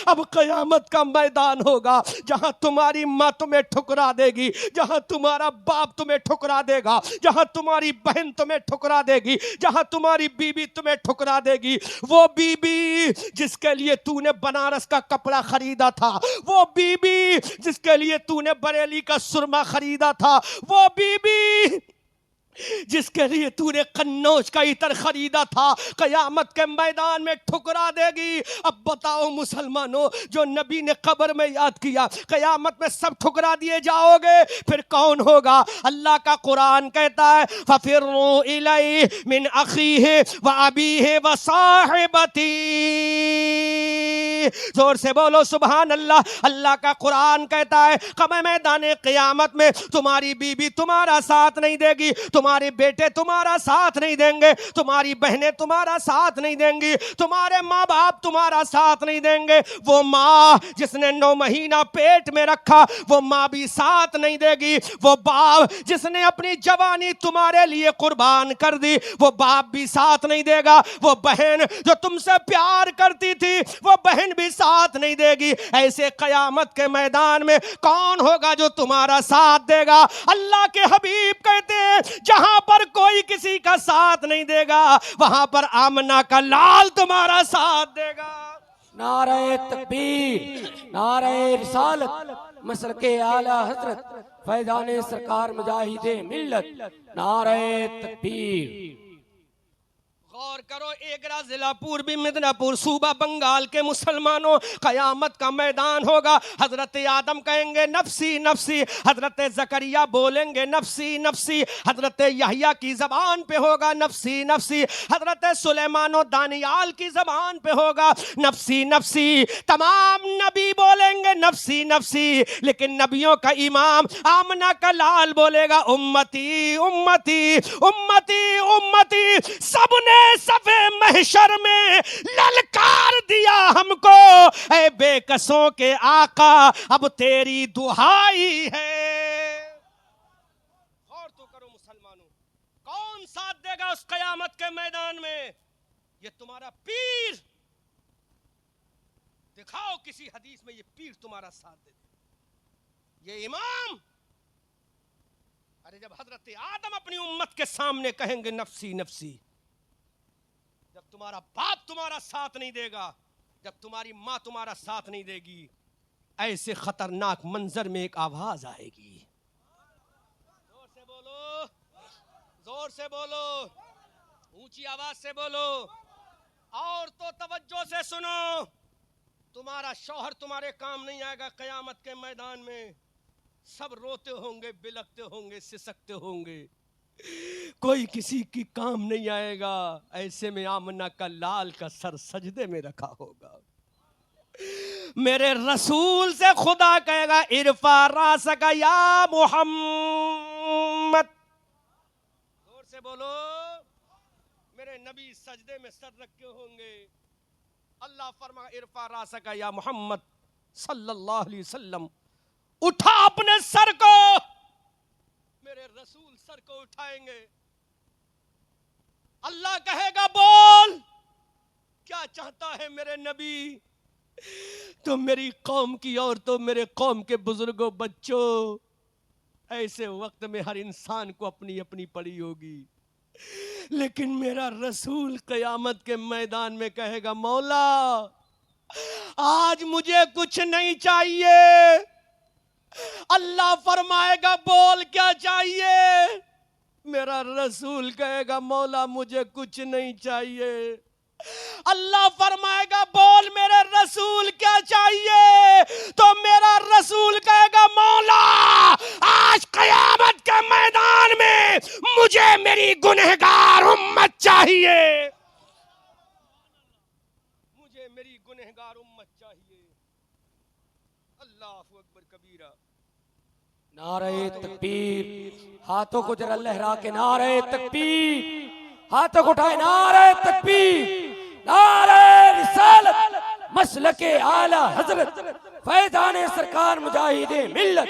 अब कयामत का मैदान होगा जहां तुम्हारी माँ तुम्हें ठुकरा देगी, जहां तुम्हारा बाप तुम्हें ठुकरा देगा, जहां तुम्हारी बहन तुम्हें ठुकरा देगी, जहां तुम्हारी बीबी तुम्हें ठुकरा देगी। वो बीबी जिसके लिए तूने बनारस का कपड़ा खरीदा था, वो बीबी जिसके लिए तूने बरेली का सुरमा खरीदा था, वो बीबी जिसके लिए तूने कन्नौज का इतर खरीदा था, कयामत के मैदान में ठुकरा देगी। अब बताओ मुसलमानों, जो नबी ने कब्र में याद किया कयामत में सब ठुकरा दिए जाओगे, फिर कौन होगा? अल्लाह का कुरान कहता है फफिरू इलैहि मिन अखीहि व अबीहि व साहिबती। जोर से बोलो सुभान अल्लाह। अल्लाह का कुरान कहता है कब्र मैदान क़यामत में तुम्हारी बीबी तुम्हारा साथ नहीं देगी, तुम्हारे बेटे तुम्हारा साथ नहीं देंगे, तुम्हारी बहनें तुम्हारा साथ नहीं देंगी, तुम्हारे माँ बाप तुम्हारा साथ नहीं देंगे। वो माँ जिसने 9 महीना पेट में रखा वो माँ भी साथ नहीं देगी। वो बाप जिसने अपनी जवानी तुम्हारे लिए कुर्बान कर दी वो बाप भी साथ नहीं देगा। वो बहन जो तुमसे प्यार करती थी वो बहन भी साथ नहीं देगी। ऐसे कयामत के मैदान में कौन होगा जो तुम्हारा साथ देगा? अल्लाह के हबीब कहते हैं जहां पर कोई किसी का साथ नहीं देगा वहां पर आमना का लाल तुम्हारा साथ देगा। नारे तकबीर, नारे रिसालत, मसलके आला हजरत फैजाने सरकार मुजाहिदे मिल्लत, नारे तकबीर। गौर करो, एगरा जिला पूर्वी मिदनापुर सूबा बंगाल के मुसलमानों, कयामत का मैदान होगा। हजरत आदम कहेंगे नफसी नफसी, हजरत जकरिया बोलेंगे नफसी नफसी, हजरत यहया की जबान पे होगा नफसी नफसी, हजरत सुलेमानो दानियाल की जबान पे होगा नफसी नफसी। तमाम नबी बोलेंगे नफसी नफसी, लेकिन नबियों का इमाम आमना का लाल बोलेगा उम्मती उम्मती उम्मती उम्मती। सबने सफे महशर में ललकार दिया हमको, ऐ बेकसों के आका अब तेरी दुहाई है। और तो करो मुसलमानों, कौन साथ देगा उस कयामत के मैदान में? ये तुम्हारा पीर। दिखाओ किसी हदीस में ये पीर तुम्हारा साथ दे दे, ये इमाम। अरे जब हजरत आदम अपनी उम्मत के सामने कहेंगे नफसी नफसी, जब तुम्हारा बाप तुम्हारा साथ नहीं देगा, जब तुम्हारी माँ तुम्हारा साथ नहीं देगी, ऐसे खतरनाक मंजर में एक आवाज आएगी। जोर से बोलो, जोर से बोलो, ऊंची आवाज से बोलो। और तो तवज्जो से सुनो, तुम्हारा शौहर तुम्हारे काम नहीं आएगा कयामत के मैदान में। सब रोते होंगे, बिलखते होंगे, सिसकते होंगे, कोई किसी की काम नहीं आएगा। ऐसे में आमना का लाल का सर सजदे में रखा होगा। मेरे रसूल से खुदा कहेगा इरफा रासका या मोहम्मद। जोर से बोलो, मेरे नबी सजदे में सर रखे होंगे। अल्लाह फरमा इरफा रासका या मोहम्मद सल्लल्लाहु अलैहि वसल्लम, उठा अपने सर को। मेरे रसूल सर को उठाएंगे। अल्लाह कहेगा बोल, क्या चाहता है मेरे नबी? तो मेरी कौम की औरतों, मेरे कौम के बुजुर्गों, बच्चों, ऐसे वक्त में हर इंसान को अपनी अपनी पड़ी होगी, लेकिन मेरा रसूल कयामत के मैदान में कहेगा मौला आज मुझे कुछ नहीं चाहिए। अल्लाह फरमाएगा बोल क्या चाहिए? मेरा रसूल कहेगा मौला मुझे कुछ नहीं चाहिए। अल्लाह फरमाएगा बोल मेरे रसूल क्या चाहिए? तो मेरा रसूल कहेगा मौला आज कयामत के मैदान में मुझे मेरी गुनहगार उम्मत चाहिए, मुझे मेरी गुनहगार उम्मत चाहिए। अल्लाहु अकबर कबीरा। नारे तकबीर, हाथों को जरा लहरा के नारे तकबीर, हाथों को उठाए नारे तकबीर, नारे रिसालत, मसलके आला हजरत फैजाने सरकार मुजाहिदे मिल्लत,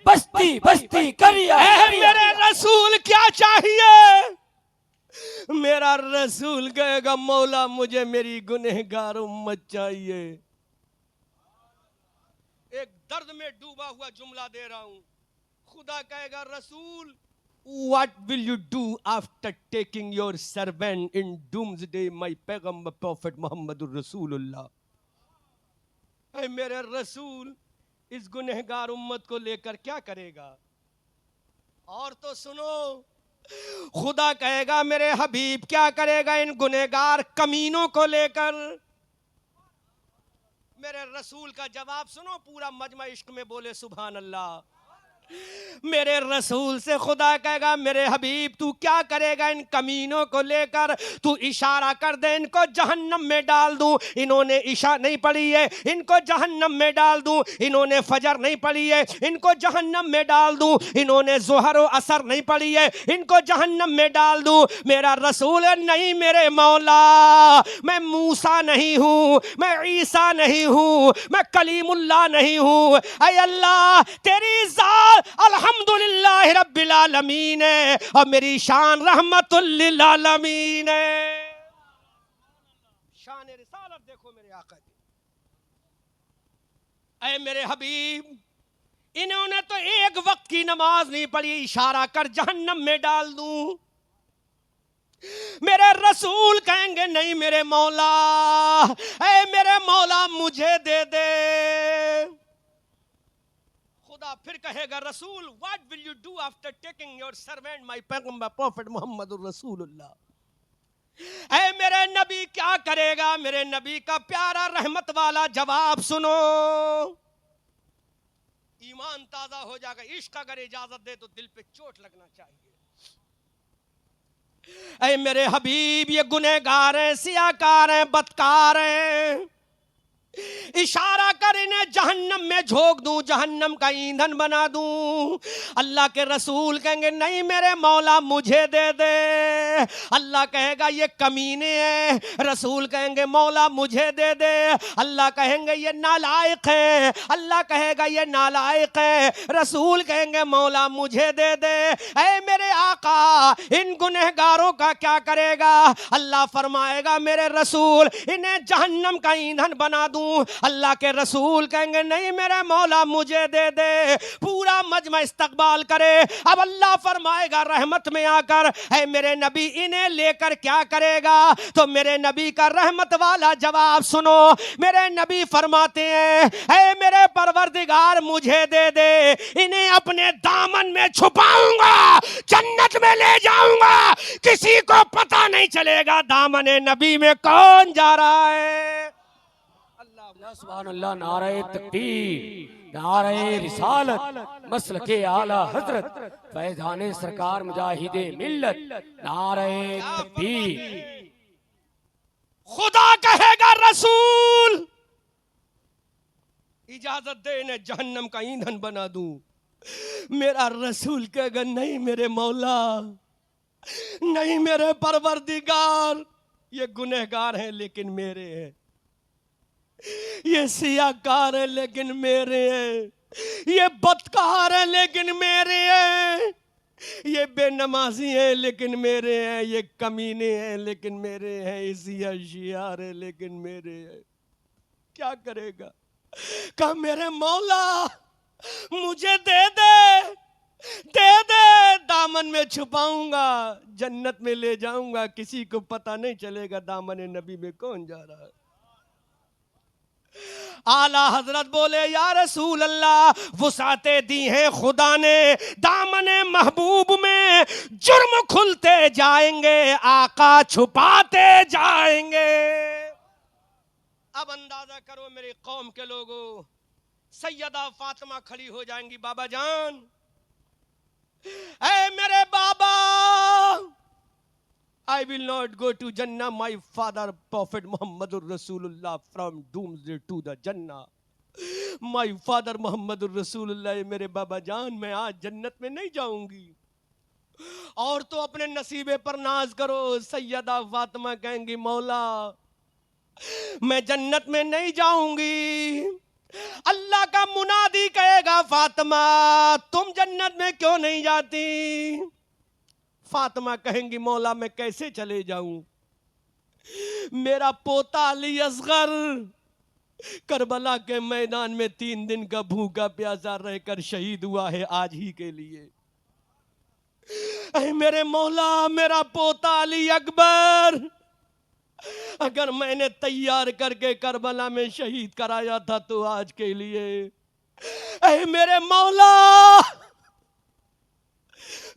बस्ती बस्ती करिया। मेरे रसूल क्या चाहिए? मेरा रसूल कहेगा मौला मुझे मेरी गुनहगार उम्मत चाहिए। एक दर्द में डूबा हुआ जुमला दे रहा हूं। खुदा कहेगा रसूल what will you do after taking your servant in doomsday my पैगंबर prophet मुहम्मदुर रसूलुल्लाह। ऐ मेरे रसूल इस गुनहगार उम्मत को लेकर क्या करेगा? और तो सुनो, खुदा कहेगा मेरे हबीब क्या करेगा इन गुनहगार कमीनों को लेकर? मेरे रसूल का जवाब सुनो, पूरा मजमा इश्क में बोले सुभान अल्लाह। मेरे रसूल से खुदा कहेगा मेरे हबीब तू क्या करेगा इन कमीनों को लेकर? तू इशारा कर दे इनको जहन्नम में डाल दूं। इन्होंने इशा नहीं पढ़ी है, इनको जहन्नम में डाल दूं। इन्होंने फजर नहीं पढ़ी है, इनको जहन्नम में डाल दूं। इन्होंने जोहर और असर नहीं पढ़ी है, इनको जहन्नम में डाल दूं। मेरा रसूल है नहीं मेरे मौला, मैं मूसा नहीं हूं, मैं ईसा नहीं हूं, मैं कलीमुल्लाह नहीं हूं। ऐ अल्लाह तेरी जात अल्हम्दुलिल्लाह रब्बिल आलमीन है और मेरी शान रहमतुल लिल आलमीन है। शान रिसालत देखो मेरे आका की। ऐ मेरे हबीब इन्होंने तो एक वक्त की नमाज नहीं पढ़ी, इशारा कर जहन्नम में डाल दूं। मेरे रसूल कहेंगे नहीं मेरे मौला, ऐ मेरे मौला मुझे दे दे। खुदा फिर कहेगा रसूल what will you do after taking your servant my पैगंबर प्रॉफिट मुहम्मदुर रसूलुल्लाह। ऐ मेरे नबी क्या करेगा? मेरे नबी का प्यारा रहमत वाला जवाब सुनो। ईमान ताजा हो जाएगा। इश्क अगर इजाजत दे तो दिल पे चोट लगना चाहिए। ऐ मेरे हबीब, ये गुनहगार हैं, सियाकार हैं, बदकार हैं। इशारा कर इन्हें जहन्नम में झोंक दूं, जहन्नम का ईंधन बना दूं। अल्लाह के रसूल कहेंगे नहीं मेरे मौला मुझे दे दे। अल्लाह कहेगा ये कमीने हैं। रसूल कहेंगे मौला मुझे दे दे। अल्लाह कहेंगे ये नालायक है। अल्लाह कहेगा ये नालायक है। रसूल कहेंगे मौला मुझे दे दे। ऐ मेरे आका, इन गुनहगारों का क्या करेगा? अल्लाह फरमाएगा मेरे रसूल इन्हें जहन्नम का ईंधन बना दूं। अल्लाह के रसूल कहेंगे नहीं मेरे मौला मुझे दे दे। पूरा मजमा इस्तकबाल करे। अब अल्लाह फरमाएगा रहमत में आकर, है मेरे नबी इन्हें लेकर क्या करेगा? तो मेरे नबी का रहमत वाला जवाब सुनो। मेरे नबी फरमाते हैं है मेरे परवरदिगार मुझे दे दे, इन्हें अपने दामन में छुपाऊंगा, जन्नत में ले जाऊंगा, किसी को पता नहीं चलेगा दामन नबी में कौन जा रहा है। सुभान अल्लाह, नारे तकबीर, नारे रिसालत, मसलके आला हजरत फैजाने सरकार मुजाहिदे मिल्लत, नारे तकबीर। खुदा कहेगा रसूल इजाजत दे इन्हें जहन्नम का ईंधन बना दूं। मेरा रसूल कहेगा नहीं मेरे मौला, नहीं मेरे परवरदिगार, ये गुनहगार हैं लेकिन मेरे हैं, ये सियाकार है लेकिन मेरे हैं, ये बदकार है लेकिन मेरे हैं, ये बेनमाजी है लेकिन मेरे हैं, ये कमीने हैं लेकिन मेरे हैं, इसी अशियार है लेकिन मेरे हैं। क्या करेगा? कहा मेरे मौला मुझे दे दे, दे दे, दामन में छुपाऊंगा, जन्नत में ले जाऊंगा, किसी को पता नहीं चलेगा दामन नबी में कौन जा रहा है। आला हजरत बोले या रसूल अल्लाह, वुसाते दी है खुदा ने दामने महबूब में, जुर्म खुलते जाएंगे, आका छुपाते जाएंगे। अब अंदाजा करो मेरे कौम के लोगों, सैयदा फातिमा खड़ी हो जाएंगी, बाबा जान, ऐ मेरे बाबा, I will not go to Jannah, my father Prophet Muhammadur Rasulullah from doomsday to the Jannah. My father Muhammadur Rasulullah, मेरे बाबा जान मैं आज जन्नत में नहीं जाऊंगी। और तो अपने नसीबे पर नाज करो। सैयदा फातिमा कहेंगी मौला मैं जन्नत में नहीं जाऊंगी। अल्लाह का मुनादी कहेगा फातिमा तुम जन्नत में क्यों नहीं जाती? फातिमा कहेंगी मौला मैं कैसे चले जाऊं, मेरा पोता अली असगर करबला के मैदान में 3 दिन का भूखा प्यासा रहकर शहीद हुआ है आज ही के लिए। ऐ मेरे मौला मेरा पोता अली अकबर अगर मैंने तैयार करके करबला में शहीद कराया था तो आज के लिए। ऐ मेरे मौला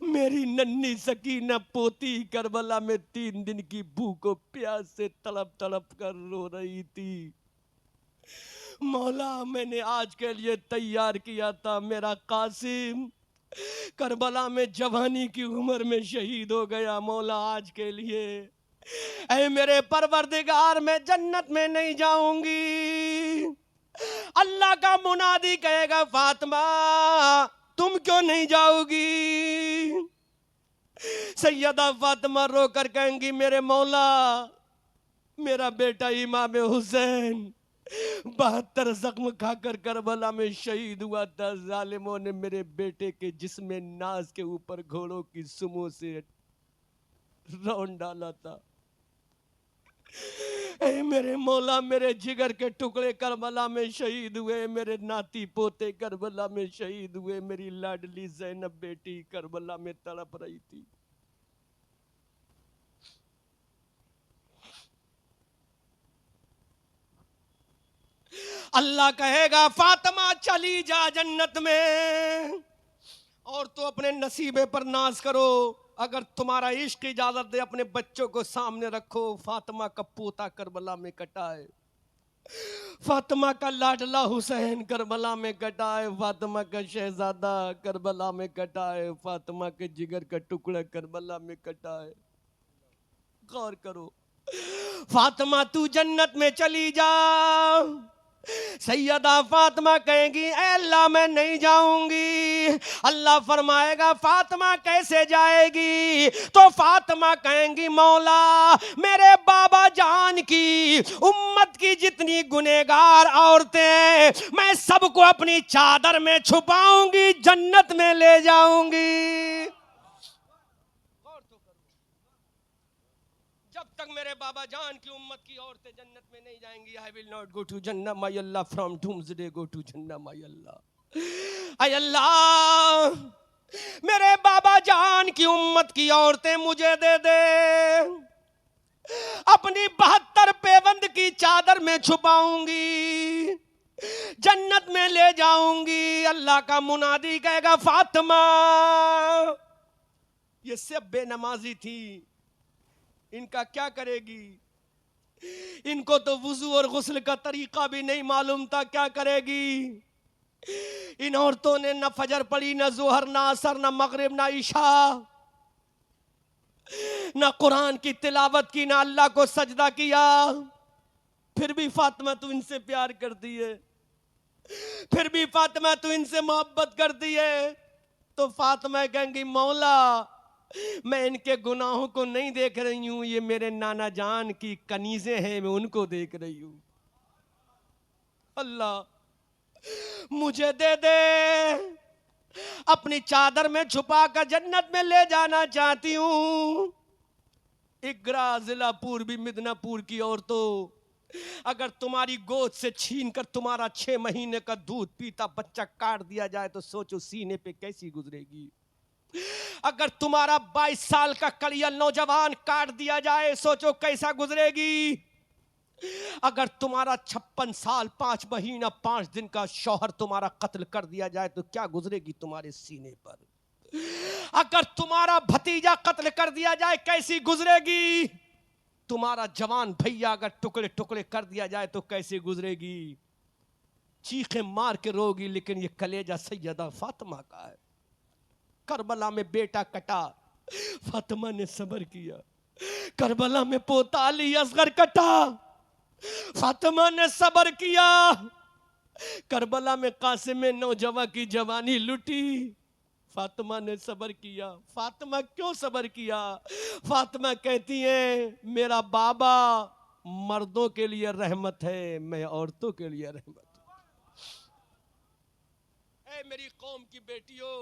मेरी नन्ही सकीना पोती करबला में 3 दिन की भूख और प्यास से तड़प तड़प कर रो रही थी। मौला मैंने आज के लिए तैयार किया था, मेरा कासिम करबला में जवानी की उम्र में शहीद हो गया मौला आज के लिए। ऐ मेरे परवरदिगार मैं जन्नत में नहीं जाऊंगी। अल्लाह का मुनादी कहेगा फातिमा तुम क्यों नहीं जाओगी? सैयदा फातिमा रोकर कहेंगी मेरे मौला मेरा बेटा इमाम हुसैन 72 जख्म खाकर करबला में शहीद हुआ था। जालिमों ने मेरे बेटे के जिस्म नाज के ऊपर घोड़ों की सुमों से रौंद डाला था। ऐ मेरे मौला मेरे जिगर के टुकड़े करबला में शहीद हुए, मेरे नाती पोते करबला में शहीद हुए, मेरी लाडली ज़ैनब बेटी करबला में तड़प रही थी। अल्लाह कहेगा फातिमा चली जा जन्नत में और तो अपने नसीबे पर नाज करो। अगर तुम्हारा इश्क इजाजत दे अपने बच्चों को सामने रखो। फातिमा का पोता करबला में कटा है, फातिमा का लाडला हुसैन करबला में कटा है, फातिमा का शहजादा करबला में कटा है, फातिमा के जिगर का टुकड़ा करबला में कटा है। गौर करो, फातिमा तू जन्नत में चली जा, सैयदा फातिमा कहेगी ऐ अल्लाह मैं नहीं जाऊंगी। अल्लाह फरमाएगा फातिमा कैसे जाएगी? तो फातिमा कहेंगी मौला मेरे बाबा जान की उम्मत की जितनी गुनहगार औरतें मैं सबको अपनी चादर में छुपाऊंगी, जन्नत में ले जाऊंगी। जब तक मेरे बाबा जान की उम्मत की औरतें जन्नत में नहीं जाएंगी, I will not go to जन्नत my Allah, from doomsday go to जन्नत माय अल्लाह। आई अल्लाह मेरे बाबा जान की उम्मत की औरतें मुझे दे दे, अपनी 72 पेबंद की चादर में छुपाऊंगी, जन्नत में ले जाऊंगी। अल्लाह का मुनादी कहेगा फातिमा, ये सब बेनमाजी थी, इनका क्या करेगी? इनको तो वुजू और गुस्ल का तरीका भी नहीं मालूम था, क्या करेगी? इन औरतों ने न फजर पढ़ी, न जोहर, न असर, न मगरिब, न ईशा, न कुरान की तिलावत की, न अल्लाह को सजदा किया। फिर भी फातिमा तू इनसे प्यार करती है, फिर भी फातिमा तू इनसे मोहब्बत करती है। तो फातिमा कहेंगी मौला मैं इनके गुनाहों को नहीं देख रही हूं, ये मेरे नाना जान की कनीजें हैं, मैं उनको देख रही हूं। अल्लाह मुझे दे दे, अपनी चादर में छुपा कर जन्नत में ले जाना चाहती हूं। इकरा जिला पूर्वी मिदनापुर की औरतों, अगर तुम्हारी गोद से छीन कर तुम्हारा 6 महीने का दूध पीता बच्चा काट दिया जाए तो सोचो सीने पे कैसी गुजरेगी। अगर तुम्हारा 22 साल का कड़िया नौजवान काट दिया जाए सोचो कैसा गुजरेगी। अगर तुम्हारा 56 साल 5 महीना 5 दिन का शौहर तुम्हारा कत्ल कर दिया जाए तो क्या गुजरेगी तुम्हारे सीने पर। अगर तुम्हारा भतीजा कत्ल कर दिया जाए कैसी गुजरेगी। तुम्हारा जवान भैया अगर टुकड़े टुकड़े कर दिया जाए तो कैसे गुजरेगी। चीखें मार के रोगी, लेकिन ये कलेजा सैयदा फातिमा का है। करबला में बेटा कटा, फातिमा ने सब्र किया। करबला में पोता अली असगर कटा, फातिमा ने सब्र किया। करबला में कासिम नौजवान की जवानी लुटी, फातिमा ने सब्र किया। फातिमा क्यों सब्र किया? फातिमा कहती है मेरा बाबा मर्दों के लिए रहमत है, मैं औरतों के लिए रहमत हूं। मेरी कौम की बेटियों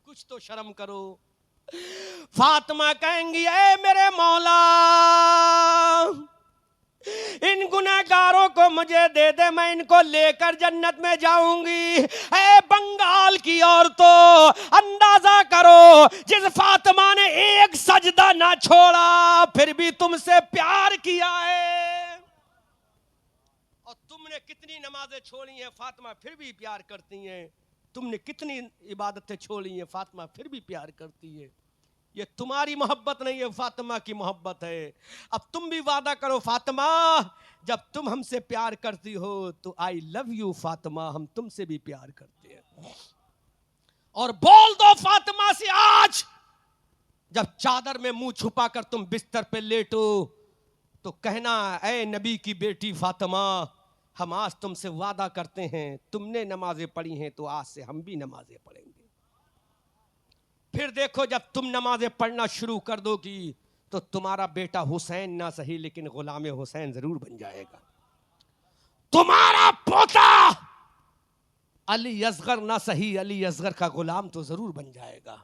कुछ तो शर्म करो। फातिमा कहेंगी ऐ मेरे मौला इन गुनहगारों को मुझे दे दे, मैं इनको लेकर जन्नत में जाऊंगी। ऐ बंगाल की औरतों अंदाजा करो, जिस फातिमा ने एक सजदा ना छोड़ा फिर भी तुमसे प्यार किया है, और तुमने कितनी नमाजें छोड़ी हैं फातिमा फिर भी प्यार करती हैं। तुमने कितनी इबादतें छोड़ी हैं फातिमा फिर भी प्यार करती है। ये तुम्हारी मोहब्बत नहीं है, फातिमा की मोहब्बत है। अब तुम भी वादा करो फातिमा, जब तुम हमसे प्यार करती हो तो आई लव यू फातिमा, हम तुमसे भी प्यार करते हैं। और बोल दो फातिमा से आज, जब चादर में मुंह छुपाकर तुम बिस्तर पे लेटो तो कहना ऐ नबी की बेटी फातिमा, हम आज तुमसे वादा करते हैं, तुमने नमाजें पढ़ी हैं तो आज से हम भी नमाजें पढ़ेंगे। फिर देखो जब तुम नमाजें पढ़ना शुरू कर दोगी तो तुम्हारा बेटा हुसैन ना सही लेकिन गुलाम हुसैन जरूर बन जाएगा। तुम्हारा पोता अली असगर ना सही, अली असगर का गुलाम तो जरूर बन जाएगा।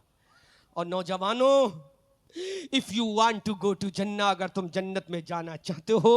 और नौजवानों, if you want to go to जन्नत, अगर तुम जन्नत में जाना चाहते हो,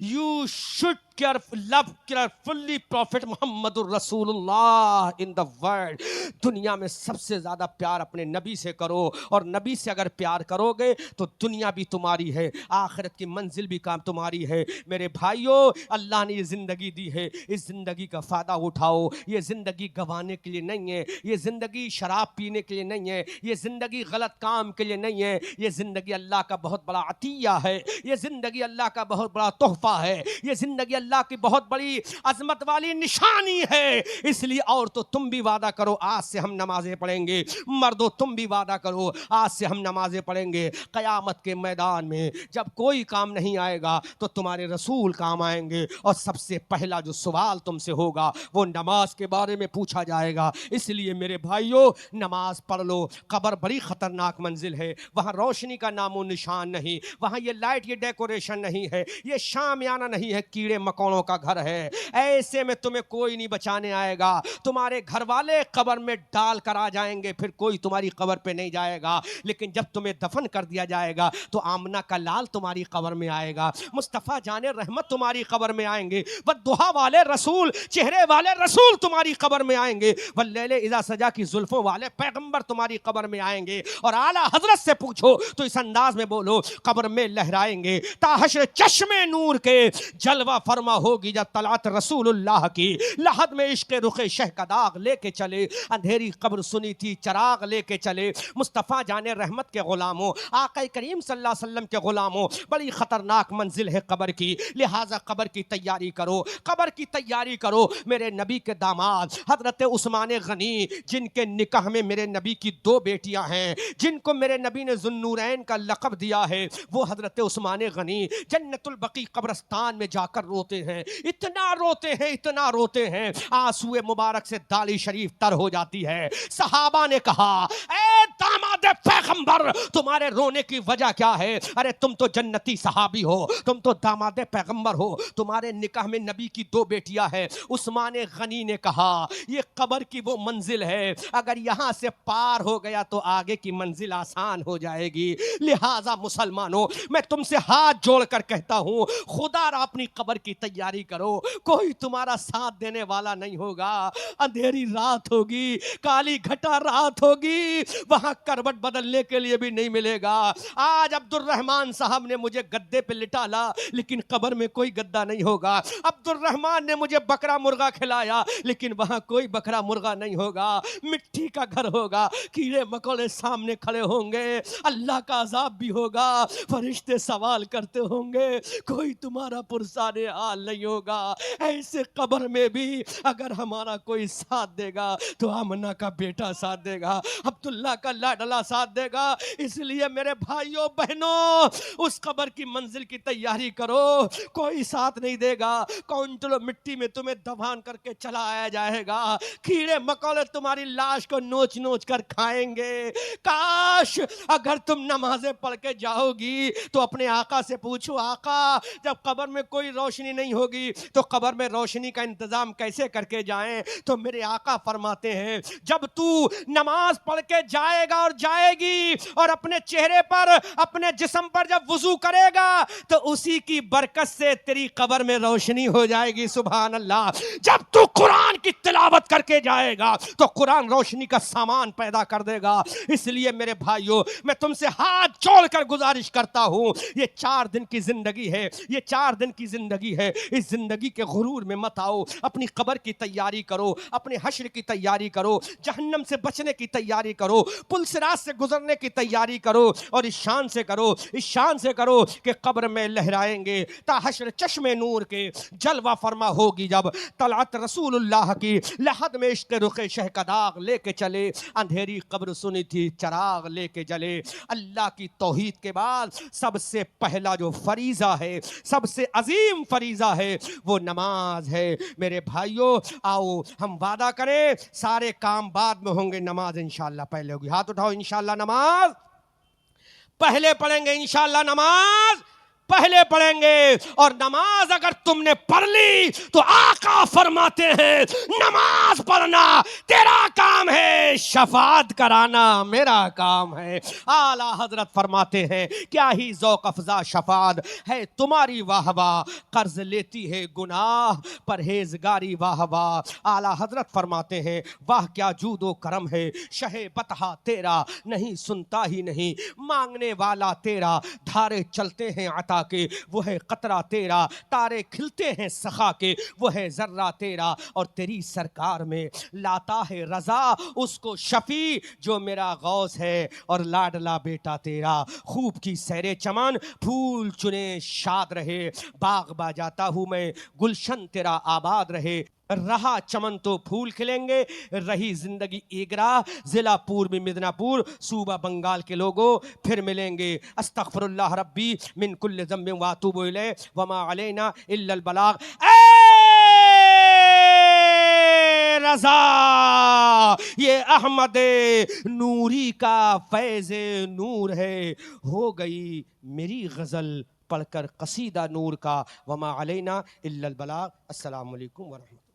you should love carefully Prophet Muhammadur Rasulullah in the world. दुनिया में सबसे ज्यादा प्यार अपने नबी से करो, और नबी से अगर प्यार करोगे तो दुनिया भी तुम्हारी है, आखिरत की मंजिल भी काम तुम्हारी है। मेरे भाइयों, अल्लाह ने ये जिंदगी दी है, इस जिंदगी का फायदा उठाओ। ये जिंदगी गंवाने के लिए नहीं है, ये जिंदगी शराब पीने के लिए नहीं है, ये जिंदगी गलत काम के लिए नहीं है। ये जिंदगी अल्लाह का बहुत बड़ा अतिया है, ये जिंदगी अल्लाह का बहुत बड़ा तोहफा है, ये जिंदगी अल्लाह की बहुत बड़ी अजमत वाली निशानी है। इसलिए और तो तुम भी वादा करो आज से हम नमाजें पढ़ेंगे, मर्दो तुम भी वादा करो आज से हम नमाजें पढ़ेंगे। कयामत के मैदान में जब कोई काम नहीं आएगा तो तुम्हारे रसूल काम आएंगे, और सबसे पहला जो सवाल तुमसे होगा वो नमाज के बारे में पूछा जाएगा। इसलिए मेरे भाइयों, नमाज पढ़ लो। कब्र बड़ी खतरनाक मंजिल है, वहां रोशनी का नामो निशान नहीं, वहां ये लाइट, ये डेकोरेशन नहीं है, ये शामियाना नहीं है, कीड़े मकोड़ों का घर है। ऐसे में तुम्हें कोई नहीं बचाने आएगा, तुम्हारे घर वाले कब्र में डाल कर आ जाएंगे, फिर कोई तुम्हारी कब्र पे नहीं जाएगा। लेकिन जब तुम्हें दफन कर दिया जाएगा तो आमना का लाल तुम्हारी कब्र में आएगा, मुस्तफ़ा जाने रहमत तुम्हारी कब्र में आएंगे, बद्दुआ वाले रसूल, चेहरे वाले रसूल तुम्हारी कब्र में आएंगे, वल्लैले इज़ा सजा की जुल्फों वाले पैगंबर तुम्हारी कब्र में आएंगे। और आला हजरत से पूछो तो इस अंदाज में बोलो, कब्र में लहराएंगे ताहशर चश्मे नूर के जलवा फरमा होगी जब तलात रसूलुल्लाह की। लहद में इश्क रुखे शह का दाग लेके चले, अंधेरी कब्र सुनी थी चराग लेके चले। मुस्तफ़ा जाने रहमत के गुलामों, आका करीम सल्लल्लाहु अलैहि वसल्लम के गुलामों, बड़ी खतरनाक मंजिल है कब्र की, लिहाजा कब्र की तैयारी करो, कब्र की तैयारी करो। मेरे नबी के दामाद हजरत उस्मान गनी, जिनके निकाह में मेरे नबी की 2 बेटियां हैं, जिनको मेरे नबी ने जुन्नूरैन का लक़ब दिया है, वो हजरत उस्मान गनी जन्नतुल बकी कब्रस्तान में जाकर रोते हैं, इतना रोते हैं, इतना रोते हैं, आंसुए मुबारक से दाढ़ी शरीफ तर हो जाती है। सहाबा ने कहा, ए दामाद पैगंबर, तुम्हारे रोने की वजह क्या है? अरे तुम तो जन्नती सहाबी हो, तुम तो दामाद पैगंबर हो, तुम्हारे निकाह में नबी की 2 बेटियां हैं। उस्मान गनी ने कहा, ये कब्र की वो मंजिल है, अगर यहां से पार हो गया तो आगे की मंजिल आसान हो जाएगी। लिहाजा मुसलमानों, मैं तुमसे हाथ जोड़कर कहता हूं, खुदा अपनी कब्र की तैयारी करो। कोई तुम्हारा साथ देने वाला नहीं होगा, अंधेरी रात होगी, काली घटा रात होगी, वहां करवट बदलने के लिए भी नहीं मिलेगा। आज अब्दुल रहमान साहब ने मुझे गद्दे पे लिटाला, लेकिन कब्र में कोई गद्दा नहीं होगा। अब्दुल रहमान ने मुझे बकरा मुर्गा खिलाया, लेकिन वहां कोई बकरा मुर्गा नहीं होगा, मिट्टी का घर होगा, कीड़े मकोड़े सामने खड़े होंगे, अल्लाह का अजाब भी होगा, फरिश्ते सवाल करते होंगे, कोई तुम्हारा पुरसाने हाल नहीं होगा। ऐसे कब्र में भी अगर हमारा कोई साथ देगा तो आमना का बेटा साथ देगा, अब्दुल्ला का लाडला साथ देगा। इसलिए मेरे भाइयों बहनों, उस कब्र की मंजिल की तैयारी करो। कोई साथ नहीं देगा, काउंटरों मिट्टी में तुम्हें दफन करके चला आया जाएगा, कीड़े मकोड़े तुम्हारी लाश को नोच नोच कर खाएंगे। काश अगर तुम नमाजें पढ़ के जाओगी तो अपने आका से पूछो, आका जब कब्र में कोई रोशनी नहीं होगी तो कब्र में रोशनी का इंतजाम कैसे करके जाएं? तो मेरे आका फरमाते हैं, जब तू नमाज पढ़ के जाएगा और जाएगी और अपने चेहरे पर, अपने जिस्म पर जब वुजू करेगा तो उसी की बरकत से तेरी कब्र में रोशनी हो जाएगी। सुभान अल्लाह। जब तू कुरान की तिलावत करके जाएगा तो कुरान रोशनी का सामान पैदा कर देगा। इसलिए मेरे भाइयों, मैं तुमसे हाथ जोड़कर गुजारिश करता हूं, ये 4 दिन की जिंदगी है, ये 4 दिन की जिंदगी है, इस जिंदगी के गुरूर में मत आओ। अपनी कब्र की तैयारी करो, अपने हश्र की तैयारी करो, जहन्नम से बचने की तैयारी करो, पुल सिरात से गुजरने की तैयारी करो, और इस शान से करो, इस शान से करो कि कब्र में लहराएंगे ताहशर चश्मे नूर के जलवा फरमा होगी जब तलात रसूलुल्लाह की। लहद में इश्क रुखे शह का दाग लेके चले, अंधेरी कब्र सुनी थी चराग लेके जले। अल्लाह की तौहीद के बाद सबसे पहला जो फरीजा है, सबसे अजीम फरीजा है, वो नमाज है। मेरे भाइयों, आओ हम वादा करें, सारे काम बाद में होंगे, नमाज इंशाअल्लाह पहले होगी। हाथ उठाओ, इंशाअल्लाह नमाज पहले पढ़ेंगे, इंशाअल्लाह नमाज पहले पढ़ेंगे। और नमाज अगर तुमने पढ़ ली तो आका फरमाते हैं नमाज पढ़ना तेरा काम है, शफात कराना मेरा काम है। आला हजरत फरमाते हैं क्या ही ज़ौक़ अफ़ज़ा शफात है तुम्हारी वाह वाह, कर्ज लेती है गुनाह परहेजगारी वाह वाह। आला हजरत फरमाते हैं वाह क्या जूदो करम है, शहे बतहा तेरा नहीं सुनता ही नहीं, मांगने वाला तेरा धारे चलते हैं अता के वो है कतरा तेरा, तारे खिलते हैं सखा के वो है जर्रा तेरा। और तेरी सरकार में लाता है रजा उसको शफी जो मेरा गौस है और लाडला बेटा तेरा। खूब की सैरे चमन फूल चुने शाद रहे, बाग बाजाता हूँ मैं गुलशन तेरा आबाद रहे। रहा चमन तो फूल खिलेंगे, रही जिंदगी एगरा, जिला पूर्वी मिदनापुर सूबा बंगाल के लोगों फिर मिलेंगे। अस्तगफिरुल्लाह रब्बी मिन कुल्लि ज़ंबिन व अतूबु इलैह वमा अलैना इल्लल बलाग। रजा ये अहमद नूरी का फैज़ नूर है, हो गई मेरी गज़ल पढ़कर कसीदा नूर का। वमा अलैना इल्लल बलाग। अस्सलामु अलैकुम व रहमतुल्लाह।